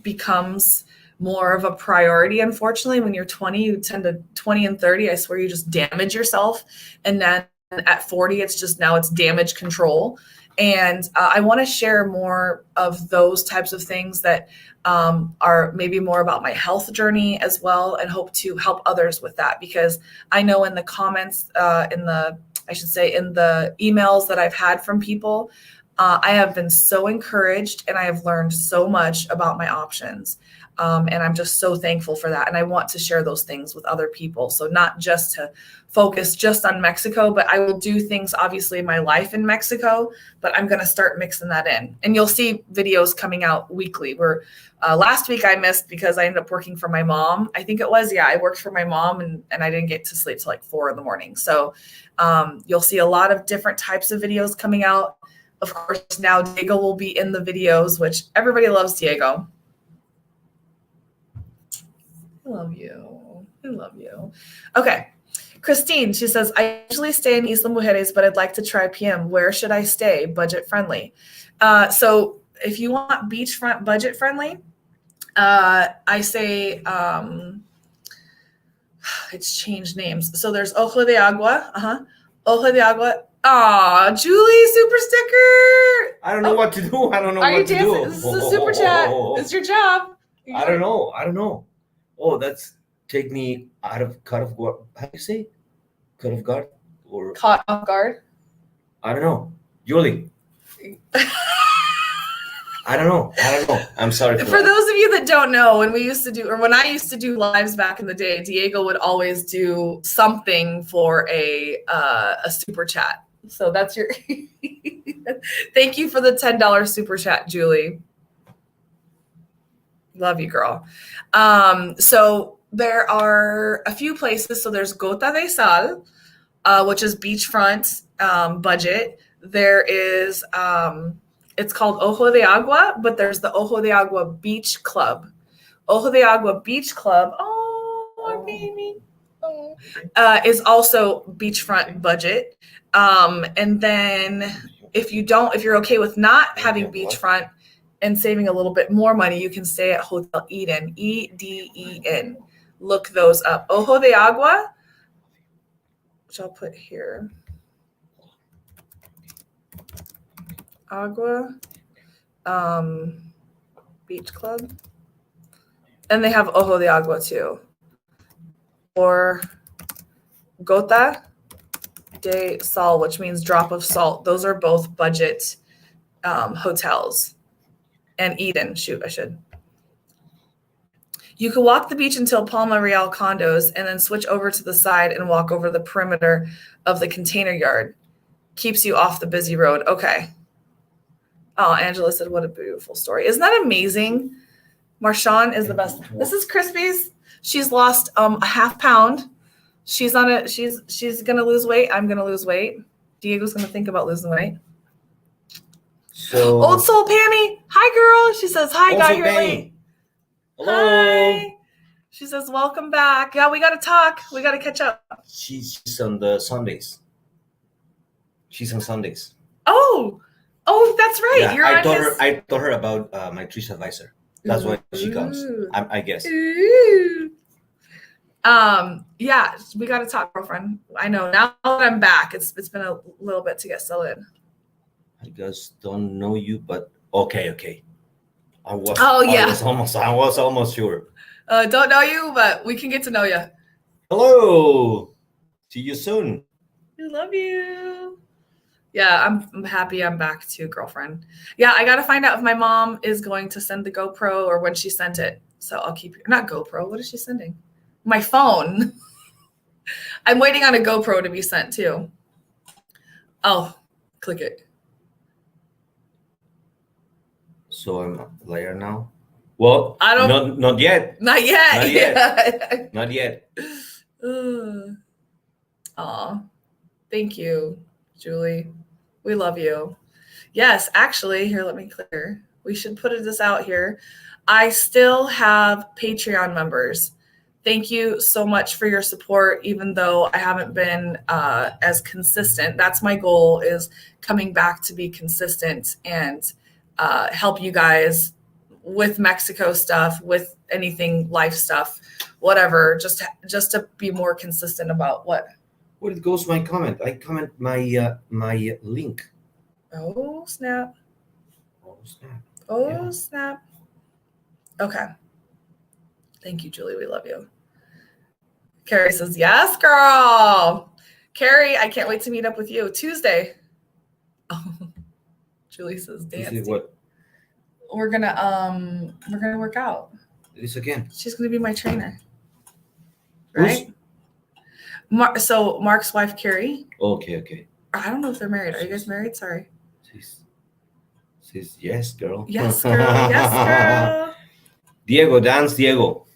becomes more of a priority. Unfortunately, when you're 20, you tend to 20 and 30, I swear you just damage yourself. And then at 40, it's damage control. And I want to share more of those types of things that are maybe more about my health journey as well, and hope to help others with that. Because I know in the comments, in the emails that I've had from people, I have been so encouraged and I have learned so much about my options. And I'm just so thankful for that. And I want to share those things with other people. So not just to focus just on Mexico, but I will do things, obviously, in my life in Mexico, but I'm going to start mixing that in. And you'll see videos coming out weekly. Last week I missed because I ended up working for my mom. I think it was, I worked for my mom and I didn't get to sleep till like 4 a.m. So you'll see a lot of different types of videos coming out. Of course, now Diego will be in the videos, which everybody loves Diego. I love you. Okay. Christine, she says, I usually stay in Isla Mujeres, but I'd like to try PM. Where should I stay? Budget friendly. So if you want beachfront budget friendly, I say it's changed names. So there's Ojo de Agua. Ojo de Agua Aw, Julie, super sticker. I don't know what to do. I don't know Are you what to dancing? do. This is a super chat. It's your job. I don't know. Oh, that's take me out of cut of guard. How do you say? Cut of guard or Caught off guard. I don't know. Julie. I don't know. I'm sorry For those of you that don't know, when I used to do lives back in the day, Diego would always do something for a super chat. So that's your thank you for the $10 super chat, Julie. Love you, girl. So there are a few places. So there's Gota de Sal, which is beachfront budget. There is it's called Ojo de Agua, but there's the Ojo de Agua Beach Club. Ojo de Agua Beach Club, my baby, is also beachfront budget. And then if you're okay with not having beachfront and saving a little bit more money, you can stay at Hotel Eden, Eden. Look those up. Ojo de Agua, which I'll put here. Agua Beach Club, and they have Ojo de Agua too, or Gota de Sal, which means drop of salt. Those are both budget hotels. And Eden, you could walk the beach until Palma Real condos and then switch over to the side and walk over the perimeter of the container yard. Keeps you off the busy road. Okay. Oh, Angela said, what a beautiful story. Isn't that amazing? Marshawn is the best. This is Crispy's. She's lost a half pound. She's gonna lose weight. I'm gonna lose weight. Diego's gonna think about losing weight. So Old Soul Pammy. Hi, girl. She says, hi, got here late. Hello. Hi. She says, welcome back. Yeah, we gotta talk. We gotta catch up. She's on the Sundays. She's on Sundays. Oh, that's right. Yeah, You're I told her about my Trish advisor. That's why she comes. I guess. Ooh. Yeah, we got to talk, girlfriend. I know now that I'm back, it's been a little bit to get settled in. I just don't know you, but okay. I was almost sure. Don't know you, but we can get to know you. Hello. See you soon. We love you. Yeah, I'm happy I'm back too, girlfriend. Yeah, I got to find out if my mom is going to send the GoPro or when she sent it. So I'll keep not GoPro. What is she sending? My phone. I'm waiting on a GoPro to be sent too. Oh, click it. So I'm a liar now? Well, not yet. Not yet. Not yet. Aw, thank you, Julie. We love you. Yes, actually, here, let me clear. We should put this out here. I still have Patreon members. Thank you so much for your support, even though I haven't been as consistent. That's my goal, is coming back to be consistent and help you guys with Mexico stuff, with anything life stuff, whatever, just to be more consistent about what. Where goes my comment? I comment my link. Oh, snap. Snap. Okay. Thank you, Julie. We love you. Carrie says, yes, girl. Carrie, I can't wait to meet up with you Tuesday. Oh, Julie says, dance. Tuesday what? We're gonna work out. This again. She's gonna be my trainer. Right? So Mark's wife, Carrie. Okay. I don't know if they're married. Are you guys married? Sorry. She's yes, girl. Yes, girl. Yes, girl. Diego, dance, Diego.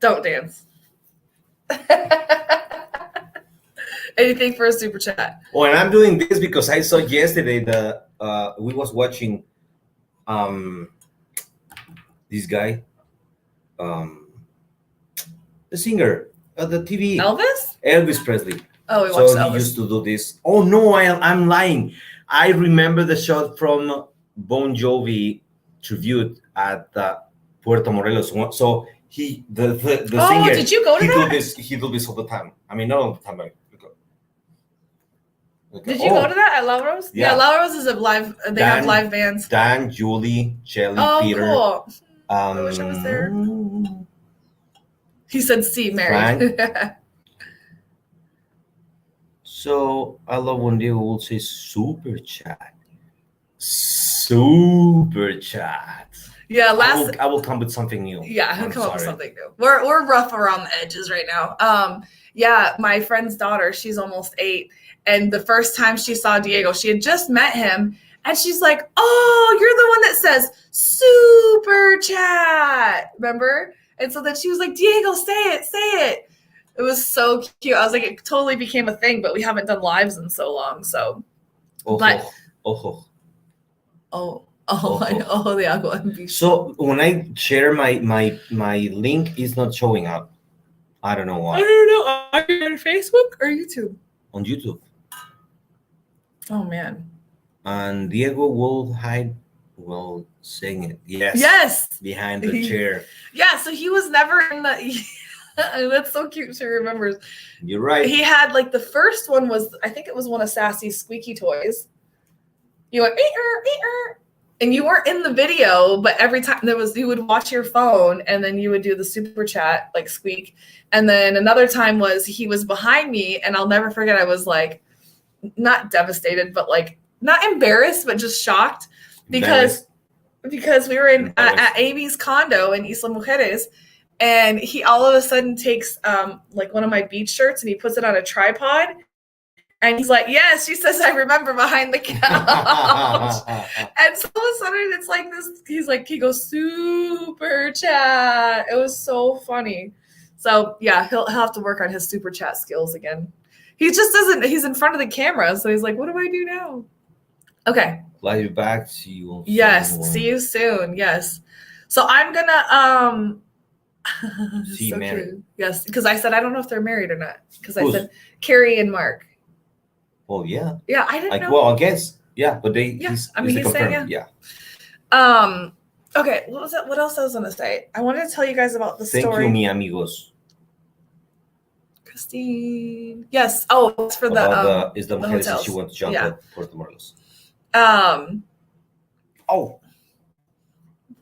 Don't dance. Anything for a super chat. Oh, and I'm doing this because I saw yesterday we was watching this guy, the singer, the TV. Elvis Presley. Oh, we watched so Elvis. He used to do this. Oh no, I'm lying. I remember the shot from Bon Jovi tribute at Puerto Morelos. So the singer. Did you go to that? He do this all the time. I mean, not all the time, but Okay. Did you go to that at La Rose? Yeah. La Rose is a live. They have live bands. Dan, Julie, Shelly, Peter. Cool. I wish I was there. He said, "See, married." So I love when they will say super chat. Super chat. Yeah, I will come with something new. Yeah, he'll come up with something new. We're rough around the edges right now. Yeah, my friend's daughter, she's almost 8, and the first time she saw Diego, she had just met him, and she's like, "Oh, you're the one that says super chat." Remember? And so then she was like, "Diego, say it." It was so cute. I was like, it totally became a thing, but we haven't done lives in so long. So, Ojo. The agua. So when I share my link, is not showing up. I don't know why. I don't know. Are you on Facebook or YouTube? On YouTube. Oh man. And Diego will hide while saying it. Yes. Behind the chair. Yeah. So he was never in the. That's so cute. She remembers. You're right. He had like the first one was, I think it was one of Sassy's squeaky toys. You went, and you weren't in the video, but every time you would watch your phone and then you would do the super chat, like squeak. And then another time was he was behind me, and I'll never forget. I was like, not devastated, but like not embarrassed, but just shocked because we were at Amy's condo in Isla Mujeres. And he all of a sudden takes like one of my beach shirts and he puts it on a tripod. And he's like, "Yes," she says, "I remember behind the couch." And so all of a sudden it's like this. He goes, super chat. It was so funny. So yeah, he'll have to work on his super chat skills again. He just doesn't. He's in front of the camera, so he's like, "What do I do now?" Okay. Fly you back. See you. Yes. See you soon. Yes. So I'm gonna See so married. Cute. Yes, because I said I don't know if they're married or not. Because I said Carrie and Mark. Oh yeah. Yeah, I didn't know. Well, I guess but they. Yeah, he's saying yeah. Okay. What was that? What else I was gonna say? I wanted to tell you guys about the story. Thank you, mi amigos. Christine. Yes. Oh, it's for the Mujeres she wants to jump at Puerto Morelos. Oh.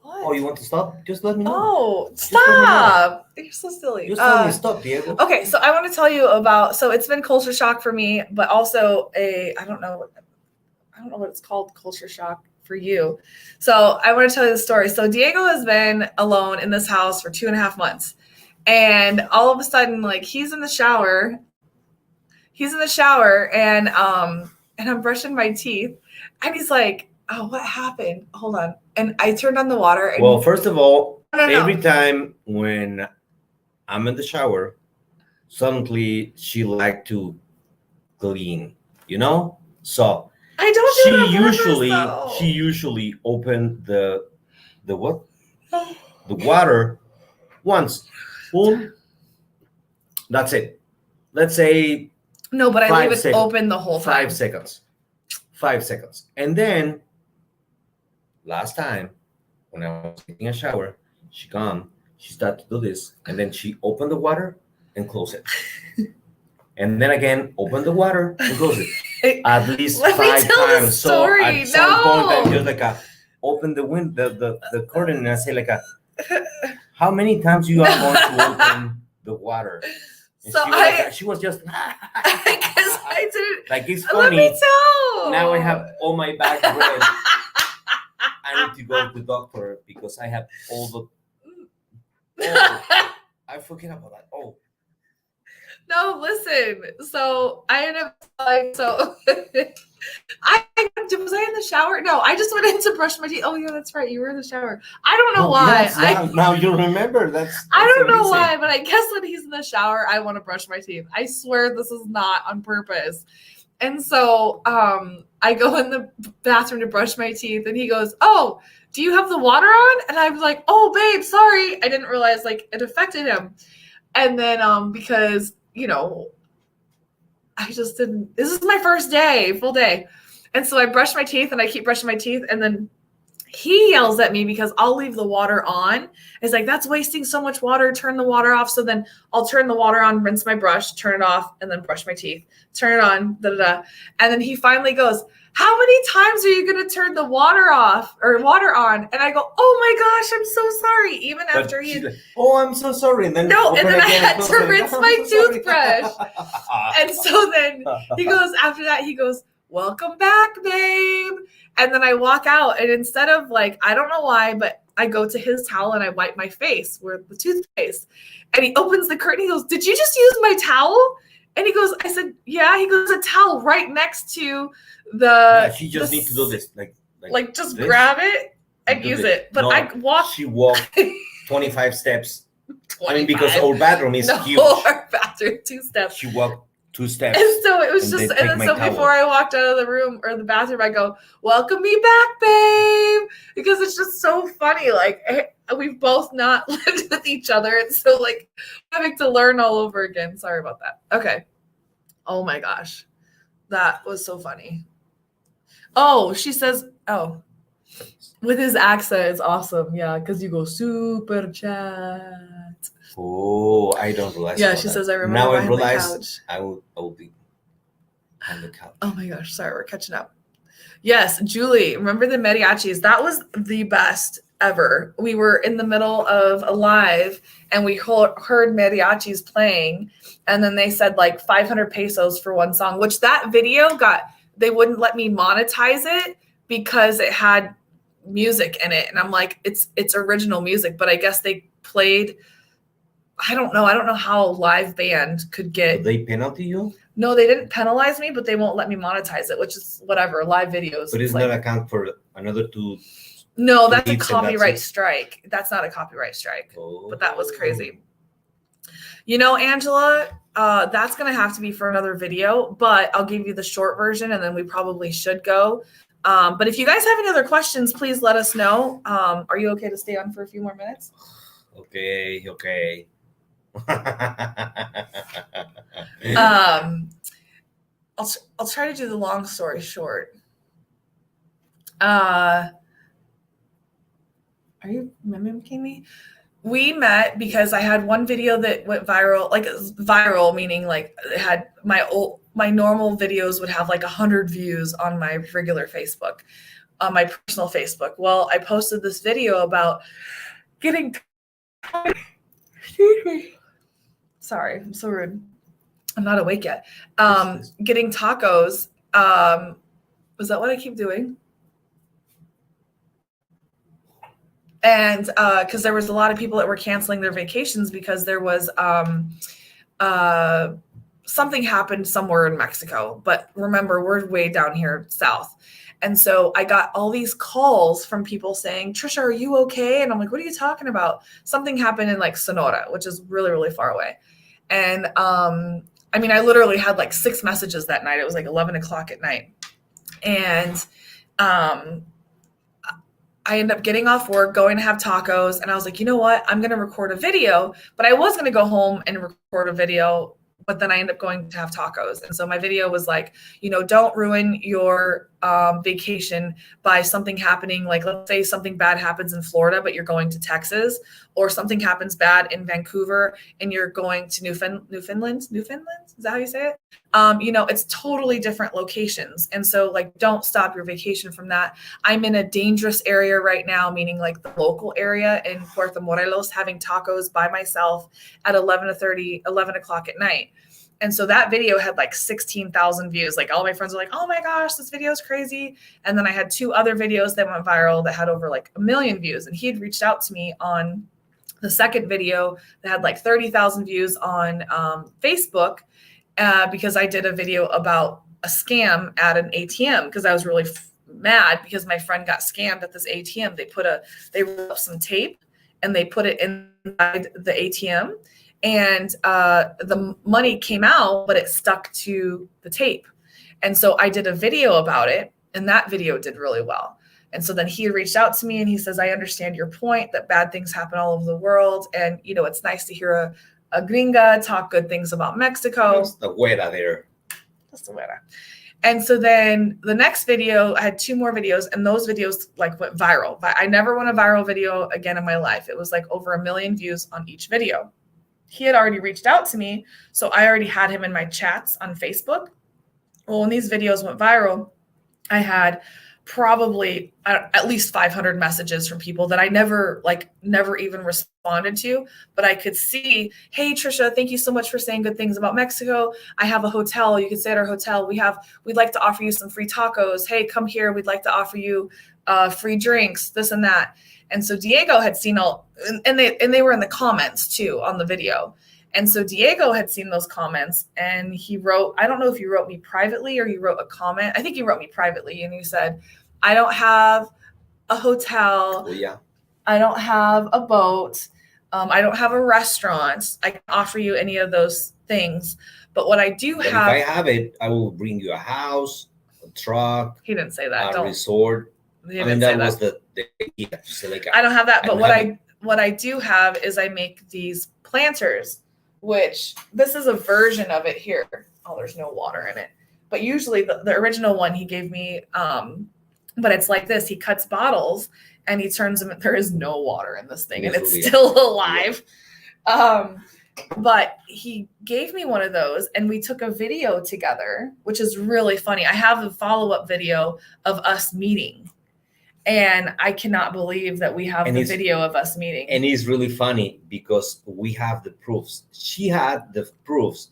What? Oh, you want to stop? Just let me know. Oh, stop. You're so silly. Just tell me stop, Diego. Okay, so I want to tell you about, so it's been culture shock for me, but also I don't know what it's called, culture shock for you. So I want to tell you the story. So Diego has been alone in this house for 2.5 months. And all of a sudden, like he's in the shower and I'm brushing my teeth and he's like, "Oh, what happened? Hold on." And I turned on the water. And well, first of all, every time when I'm in the shower, suddenly she like to clean, So I don't she usually opened the what? The water once. Boom. That's it. Let's say no, but I leave it open the whole time. 5 seconds. 5 seconds. And then last time when I was taking a shower, she started to do this, and then she opened the water and closed it. And then again, open the water and close it. At least 5 times. So at some point I just like open the curtain and I say like how many times you are going to open the water? And so she was just I guess I didn't. Like it's funny. Let me tell. Now I have all my back red. I need to go to the doctor because I have all the. I forget about that. Oh. No, listen. So I ended up was I in the shower? No, I just went in to brush my teeth. Oh yeah, that's right. You were in the shower. I don't know why. Yes, now you remember. That's I don't know why, but I guess when he's in the shower, I want to brush my teeth. I swear this is not on purpose. And so I go in the bathroom to brush my teeth, and he goes, "Oh, do you have the water on?" And I was like, "Oh, babe, sorry." I didn't realize like it affected him. And then because I just didn't. This is my first day, full day. And so I brushed my teeth and I keep brushing my teeth. And then he yells at me because I'll leave the water on. It's like, that's wasting so much water. Turn the water off. So then I'll turn the water on, rinse my brush, turn it off, and then brush my teeth. Turn it on, da-da-da. And then he finally goes, how many times are you going to turn the water off or water on? And I go, oh my gosh, I'm so sorry. Even But after he, like, oh, I'm so sorry. And then no, and then I had and to close it. rinse I'm my so sorry. toothbrush. And so then he goes, after that, he goes, welcome back, babe. And then I walk out, and instead of like, I don't know why, but I go to his towel and I wipe my face with the toothpaste. And he opens the curtain. He goes, did you just use my towel? And he goes, I said, yeah. He goes, a towel right next to the. Yeah, she just need to do this. Like just this. grab it and use it. But no, I walked. She walked 25 steps. 25. I mean, because our bathroom is huge. Our bathroom, 2 steps. She walked 2 steps. And so it was just, and then so before I walked out of the room or the bathroom, I go, welcome me back, babe. Because it's just so funny. Like, we've both not lived with each other. And so, like, having to learn all over again. Sorry about that. Okay. Oh my gosh. That was so funny. Oh, she says, oh, with his accent, it's awesome. Yeah, because you go super chat. Oh, I don't realize. Yeah, she says, I remember now I behind the realize couch. I will be on the couch. Oh my gosh, sorry, we're catching up. Yes, Julie, remember the mariachis? That was the best ever. We were in the middle of a live and we heard mariachis playing, and then they said like 500 pesos for one song, which that video got, they wouldn't let me monetize it because it had music in it. And I'm like, it's original music, but I guess they played, I don't know how a live band could get. Did they penalty you? No, they didn't penalize me, but they won't let me monetize it, which is whatever, live videos. But it's like, not account for another 2. No, that's a hits and copyright that's it? strike. That's not a copyright strike. Oh. But that was crazy. You know, Angela, that's going to have to be for another video, but I'll give you the short version and then we probably should go. But if you guys have any other questions, please let us know. Are you okay to stay on for a few more minutes? Okay. I'll try to do the long story short. Are you mimicking me? We met because I had one video that went viral, like viral, meaning like it had my normal videos would have like 100 views on my regular Facebook, on my personal Facebook. Well, I posted this video about getting, excuse me. Sorry, I'm so rude. I'm not awake yet. Getting tacos. Was that what I keep doing? And because there was a lot of people that were canceling their vacations because there was something happened somewhere in Mexico. But remember, we're way down here south. And so I got all these calls from people saying, Trisha, are you okay? And I'm like, what are you talking about? Something happened in like Sonora, which is really, really far away. And I mean, I literally had like 6 messages that night. It was like 11 o'clock at night. And I ended up getting off work, going to have tacos. And I was like, you know what? I'm going to record a video. But I was going to go home and record a video. But then I ended up going to have tacos. And so my video was like, you know, don't ruin your vacation by something happening. Like, let's say something bad happens in Florida, but you're going to Texas, or something happens bad in Vancouver and you're going to Newfoundland. Is that how you say it? You know, it's totally different locations. And so like, don't stop your vacation from that. I'm in a dangerous area right now, meaning like the local area in Puerto Morelos, having tacos by myself at 11 o'clock at night. And so that video had like 16,000 views. Like all my friends were like, oh my gosh, this video is crazy. And then I had 2 other videos that went viral that had over like 1 million views. And he had reached out to me on the second video that had like 30,000 views on Facebook because I did a video about a scam at an ATM because I was really mad because my friend got scammed at this ATM. They rolled up some tape and they put it inside the ATM. And the money came out, but it stuck to the tape. And so I did a video about it, and that video did really well. And so then he reached out to me and he says, I understand your point that bad things happen all over the world. And, you know, it's nice to hear a gringa talk good things about Mexico. That's the güera there. That's the güera. And so then the next video, I had 2 more videos, and those videos like went viral. But I never went a viral video again in my life. It was like over 1 million views on each video. He had already reached out to me, so I already had him in my chats on Facebook. Well, when these videos went viral, I had probably at least 500 messages from people that I never even responded to, but I could see, hey, Trisha, thank you so much for saying good things about Mexico. I have a hotel. You can stay at our hotel. We'd like to offer you some free tacos. Hey, come here. We'd like to offer you free drinks, this and that. And so Diego had seen all, and they were in the comments too on the video. And so Diego had seen those comments, and he wrote, I don't know if you wrote me privately or you wrote a comment. I think you wrote me privately, and you said, I don't have a hotel. Oh, yeah. I don't have a boat. I don't have a restaurant. I can offer you any of those things. But what I do But have. if I have it, I will bring you a house, a truck. He didn't say that. A resort. I mean, that was the idea. So like, I don't have that. But what I do have is I make these planters, which this is a version of it here. Oh, there's no water in it. But usually the original one he gave me, but it's like this. He cuts bottles and he turns them. There is no water in this thing, and it's still alive. But he gave me one of those, and we took a video together, which is really funny. I have a follow-up video of us meeting, and I cannot believe that we have the video of us meeting. And it's really funny because we have the proofs. She had the proofs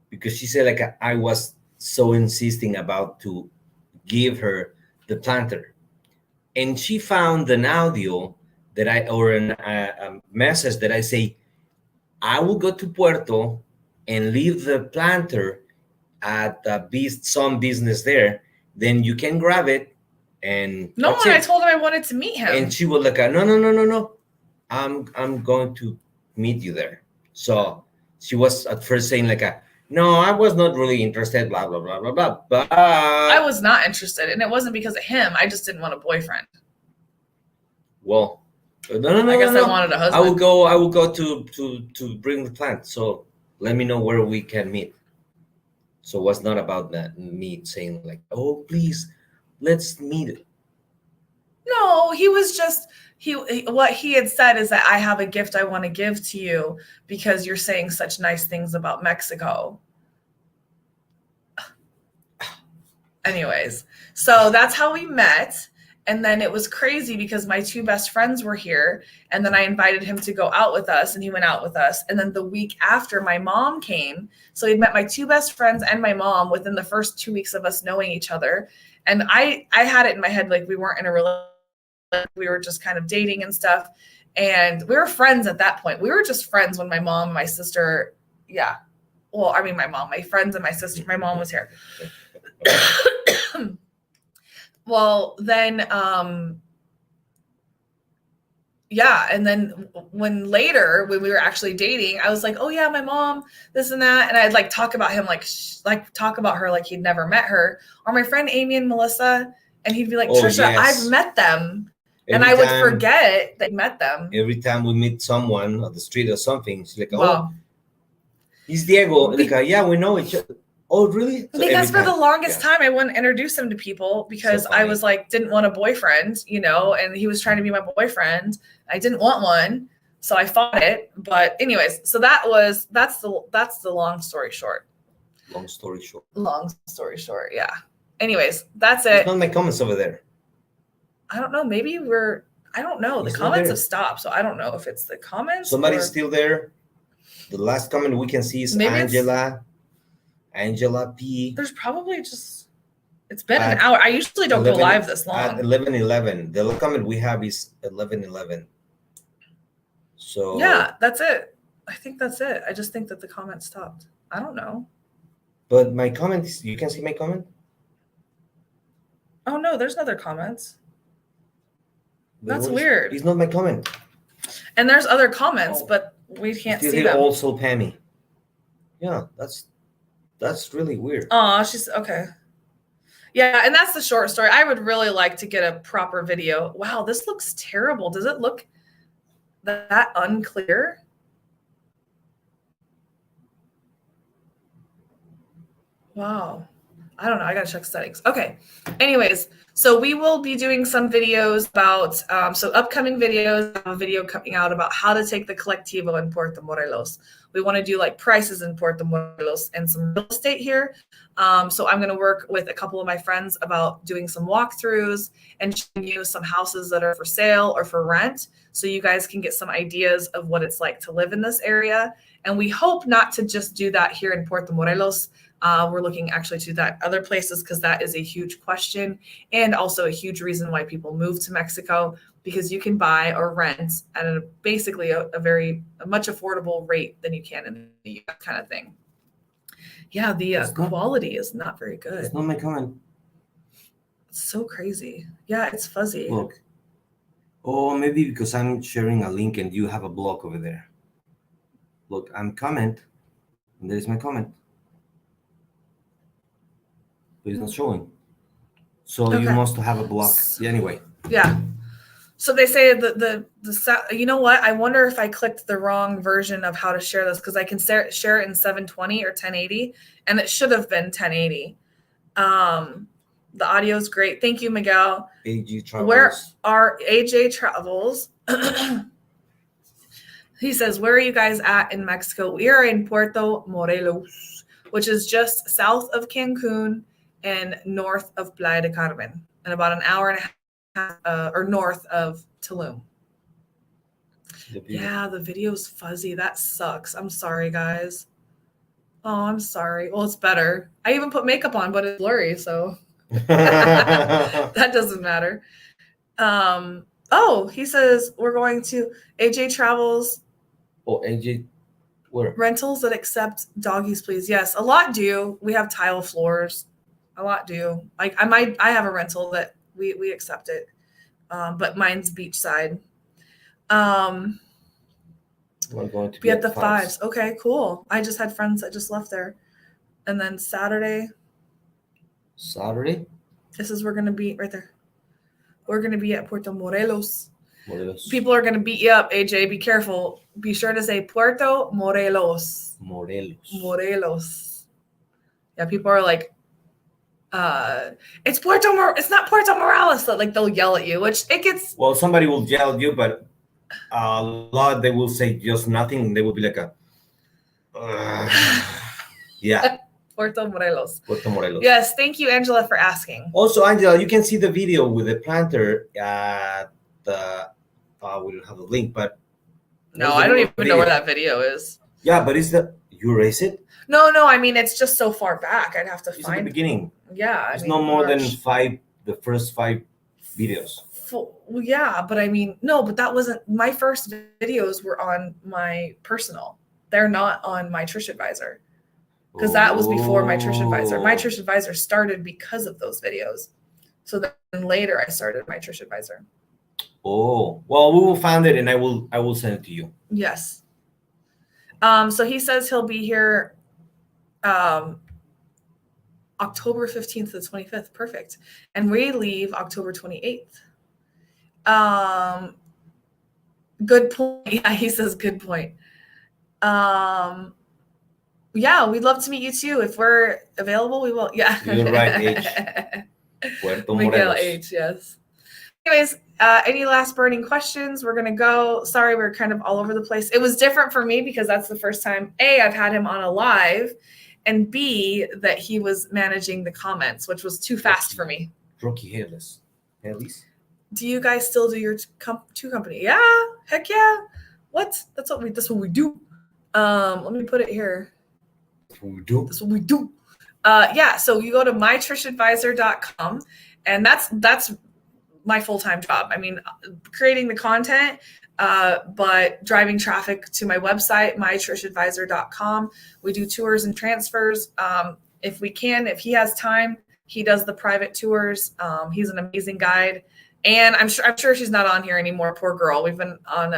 because she said, like, I was so insisting about to give her the planter. And she found an audio that a message that I say, I will go to Puerto and leave the planter at some business there. Then you can grab it. And I told him I wanted to meet him. And she was like, no. I'm going to meet you there. So she was at first saying like, no, I was not really interested, blah, blah, blah, blah, blah. But I was not interested. And it wasn't because of him. I just didn't want a boyfriend. Well, no. I guess I wanted a husband. I will go to bring the plant. So let me know where we can meet. So it was not about that, me saying like, oh, please, let's meet it. No, he was just, what he had said is that I have a gift I want to give to you because you're saying such nice things about Mexico. Anyways, so that's how we met. And then it was crazy because my 2 best friends were here. And then I invited him to go out with us, and he went out with us. And then the week after, my mom came. So he'd met my 2 best friends and my mom within the first 2 weeks of us knowing each other. And I had it in my head like we weren't in a relationship. We were just kind of dating and stuff. And we were friends at that point. We were just friends when my mom and my sister, yeah. Well, I mean, my friends and my sister, my mom was here. Well, then, yeah. And then when we were actually dating, I was like, oh yeah, my mom, this and that. And I'd like talk about him, talk about her like he'd never met her, or my friend Amy and Melissa. And he'd be like, Trisha, yes. I've met them. And I would forget that I met them. Every time we meet someone on the street or something, she's like, oh, he's Diego. Like, yeah, we know each other. Oh, really? So because for the longest time, I wouldn't introduce him to people because I was like, didn't want a boyfriend, and he was trying to be my boyfriend. I didn't want one. So I fought it. But anyways, so that's the long story short. Long story short. Yeah. Anyways, that's it. There's not my comments over there. I don't know. Maybe I don't know. The comments have stopped. So I don't know if it's the comments. Somebody's still there. The last comment we can see is Angela P. There's probably it's been an hour. I usually don't go live this long. At 11:11. The comment we have is 11:11. So yeah, that's it. I think that's it. I just think that the comment stopped. I don't know. But my comment is, you can see my comment? Oh no, there's other comments. That's weird. It's not my comment. And there's other comments, but we can't see them. Also Pammy. Yeah, that's really weird. Oh, she's okay. Yeah, and that's the short story. I would really like to get a proper video. Wow, this looks terrible. Does it look that unclear? Wow. I don't know. I got to check settings. Okay. Anyways, so we will be doing some videos about, so upcoming videos, I have a video coming out about how to take the Colectivo in Puerto Morelos. We want to do like prices in Puerto Morelos and some real estate here. So I'm going to work with a couple of my friends about doing some walkthroughs and showing you some houses that are for sale or for rent. So you guys can get some ideas of what it's like to live in this area. And we hope not to just do that here in Puerto Morelos. We're looking actually to that other places because that is a huge question and also a huge reason why people move to Mexico, because you can buy or rent at basically a much affordable rate than you can in the US kind of thing. Yeah, the quality is not very good. It's not my comment. It's so crazy. Yeah, it's fuzzy. Look. Oh, maybe because I'm sharing a link and you have a block over there. Look, I'm comment, and there's my comment. But it's not showing. So you must have a block. Yeah, anyway. Yeah. So they say the you know what? I wonder if I clicked the wrong version of how to share this, because I can share it in 720 or 1080, and it should have been 1080. The audio is great. Thank you, Miguel. AJ Travels. Where are AJ Travels? He says, where are you guys at in Mexico? We are in Puerto Morelos, which is just south of Cancun and north of Playa del Carmen, and about an hour and a half or north of Tulum. Yeah, the video's fuzzy. That sucks. I'm sorry, guys. Oh, I'm sorry. Well, it's better. I even put makeup on, but it's blurry, so that doesn't matter. Oh, he says we're going to AJ Travels. Oh, AJ, where? Rentals that accept doggies, please. Yes, a lot do. We have tile floors. A lot do. Like I have a rental that we accept it, but mine's beachside. We're going to be at the fives. Okay, cool. I just had friends that just left there, and then Saturday. This is we're gonna be right there. We're gonna be at Puerto Morelos. People are gonna beat you up, AJ. Be careful. Be sure to say Puerto Morelos. Morelos. Yeah, people are like, it's it's not Puerto Morelos. So like they'll yell at you, which it gets. Well, somebody will yell at you, but a lot they will say just nothing. They will be like yeah. Puerto Morelos. Puerto Morelos. Yes, thank you, Angela, for asking. Also, Angela, you can see the video with the planter at the. We don't have the link, but no, I don't even know where that video is. Yeah, but you erase it? No. I mean, it's just so far back. I'd have to find. It's the beginning. Yeah, it's no more than the first 5 videos. Well, yeah, but I mean, no, but that wasn't my first videos. Were on my personal. They're not on my Trish Advisor. Because that was before my Trish Advisor. My Trish Advisor started because of those videos. So then later I started my Trish Advisor. Oh, well, we will find it and I will send it to you. Yes. So he says he'll be here October 15th to the 25th. Perfect. And we leave October 28th. Good point. Yeah, he says good point. Yeah, we'd love to meet you too. If we're available, we will. Yeah. You're right, H. Puerto Morelos. Miguel H, yes. Anyways, any last burning questions? We're going to go. Sorry, we're kind of all over the place. It was different for me because that's the first time, A, I've had him on a live, and B, that he was managing the comments, which was too fast for me. Rocky Hairless. Hairless. Do you guys still do your two company? Yeah, heck yeah. What? That's what we do. Let me put it here. That's what we do. Yeah, so you go to mytrishadvisor.com, and that's my full-time job. I mean, creating the content, but driving traffic to my website, mytrishadvisor.com. We do tours and transfers. If he has time, he does the private tours. He's an amazing guide. And I'm sure she's not on here anymore. Poor girl. We've been on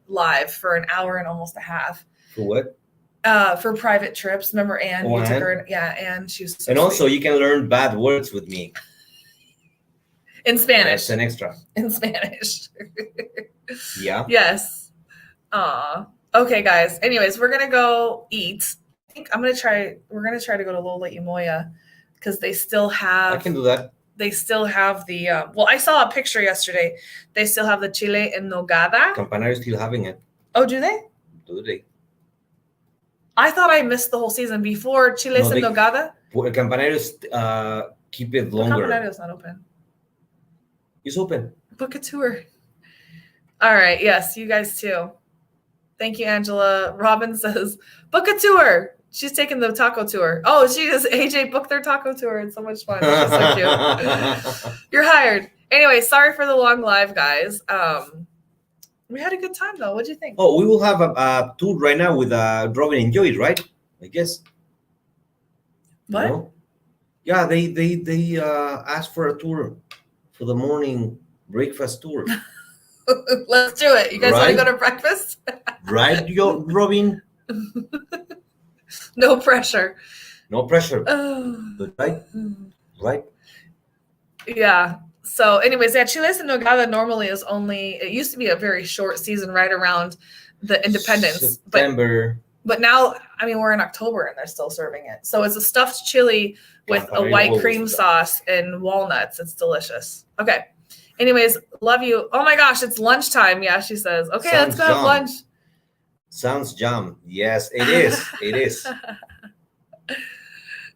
live for an hour and almost a half. For what? For private trips. Remember Anne? We took her. Yeah, Anne. She was so and also, sweet. you can learn bad words with me. In Spanish. That's an extra. In Spanish. Yeah. Yes. Okay, guys. Anyways, we're gonna go eat. I think we're gonna try to go to Lola y Moya. because they still have. I can do that. They still have the. Well, I saw a picture yesterday. They still have the chile en nogada. Campanario is still having it. Oh, do they? Do they? I thought I missed the whole season before chiles en nogada. Campanarios keep it longer. Campanario's not open. It's open. Book a tour. All right. Yes, you guys too. Thank you, Angela. Robin says, book a tour. She's taking the taco tour. Oh, she just AJ booked their taco tour. It's so much fun. She's so cute. You're hired. Anyway, sorry for the long live, guys. We had a good time though. What'd you think? Oh, we will have a tour right now with Robin and Joey, right? I guess. What? You know? Yeah, they asked for a tour for the morning breakfast tour. Let's do it. You guys want to go to breakfast? Right, Robin? No pressure. No pressure. But right. Yeah. So anyways, yeah, chiles en nogada normally is only, it used to be a very short season right around the independence. September. But now, I mean, we're in October and they're still serving it. So it's a stuffed chili with a white cream sauce and walnuts. It's delicious. Okay. Anyways, love you. Oh my gosh, it's lunchtime. Yeah, she says. Okay, let's go have lunch. Sounds jam. Yes, it is. It is.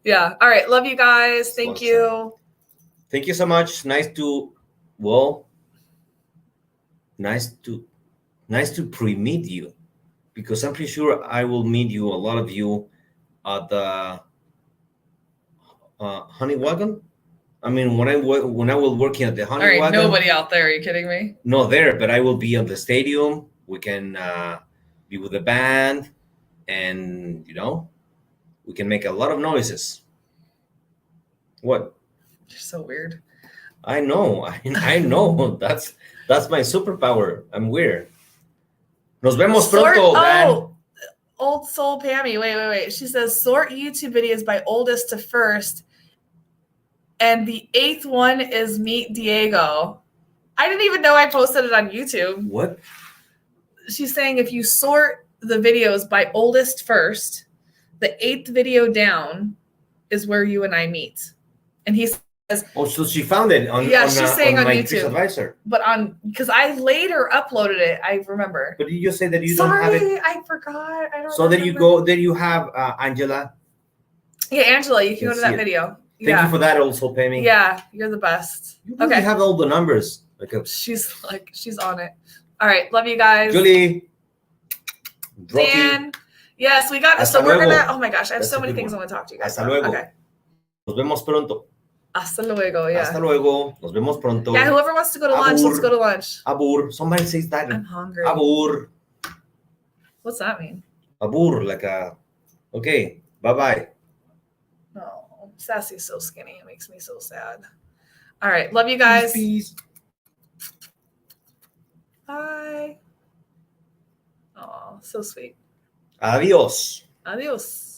Yeah. All right. Love you guys. Thank you. Thank you so much. Nice to pre-meet you, because I'm pretty sure I will meet you, a lot of you, at the Honey Wagon. I mean, when I was working at the Honey Wagon. All right, nobody out there. Are you kidding me? No, there, but I will be on the stadium. We can be with the band, and we can make a lot of noises. What? You're so weird. I know. I know. That's my superpower. I'm weird. Nos vemos pronto, man. Old soul Pammy. Wait. She says sort YouTube videos by oldest to first. And the 8th one is Meet Diego. I didn't even know I posted it on YouTube. What? She's saying if you sort the videos by oldest first, the 8th video down is where you and I meet. And he says, oh, so she found it on she's saying on YouTube. Advisor. But because I later uploaded it, I remember. But did you say that you don't have it? Sorry, I forgot. I don't. So then you have Angela. Yeah, Angela, you can go to that video. Thank you for that, also, Pammy. Yeah, you're the best. You really have all the numbers. She's on it. All right, love you guys. Julie. Dan. Yes, we got. So we're gonna. Oh my gosh, I have so many things I want to talk to you guys about. Okay. Nos vemos pronto. Hasta luego. Yeah. Hasta luego. Nos vemos pronto. Yeah. Whoever wants to go to lunch, let's go to lunch. Abur. Somebody says that. I'm hungry. Abur. What's that mean? Abur, like a. Okay. Bye. No, Sassy's so skinny. It makes me so sad. All right. Love you guys. Peace. Bye. Oh, so sweet. Adiós. Adiós.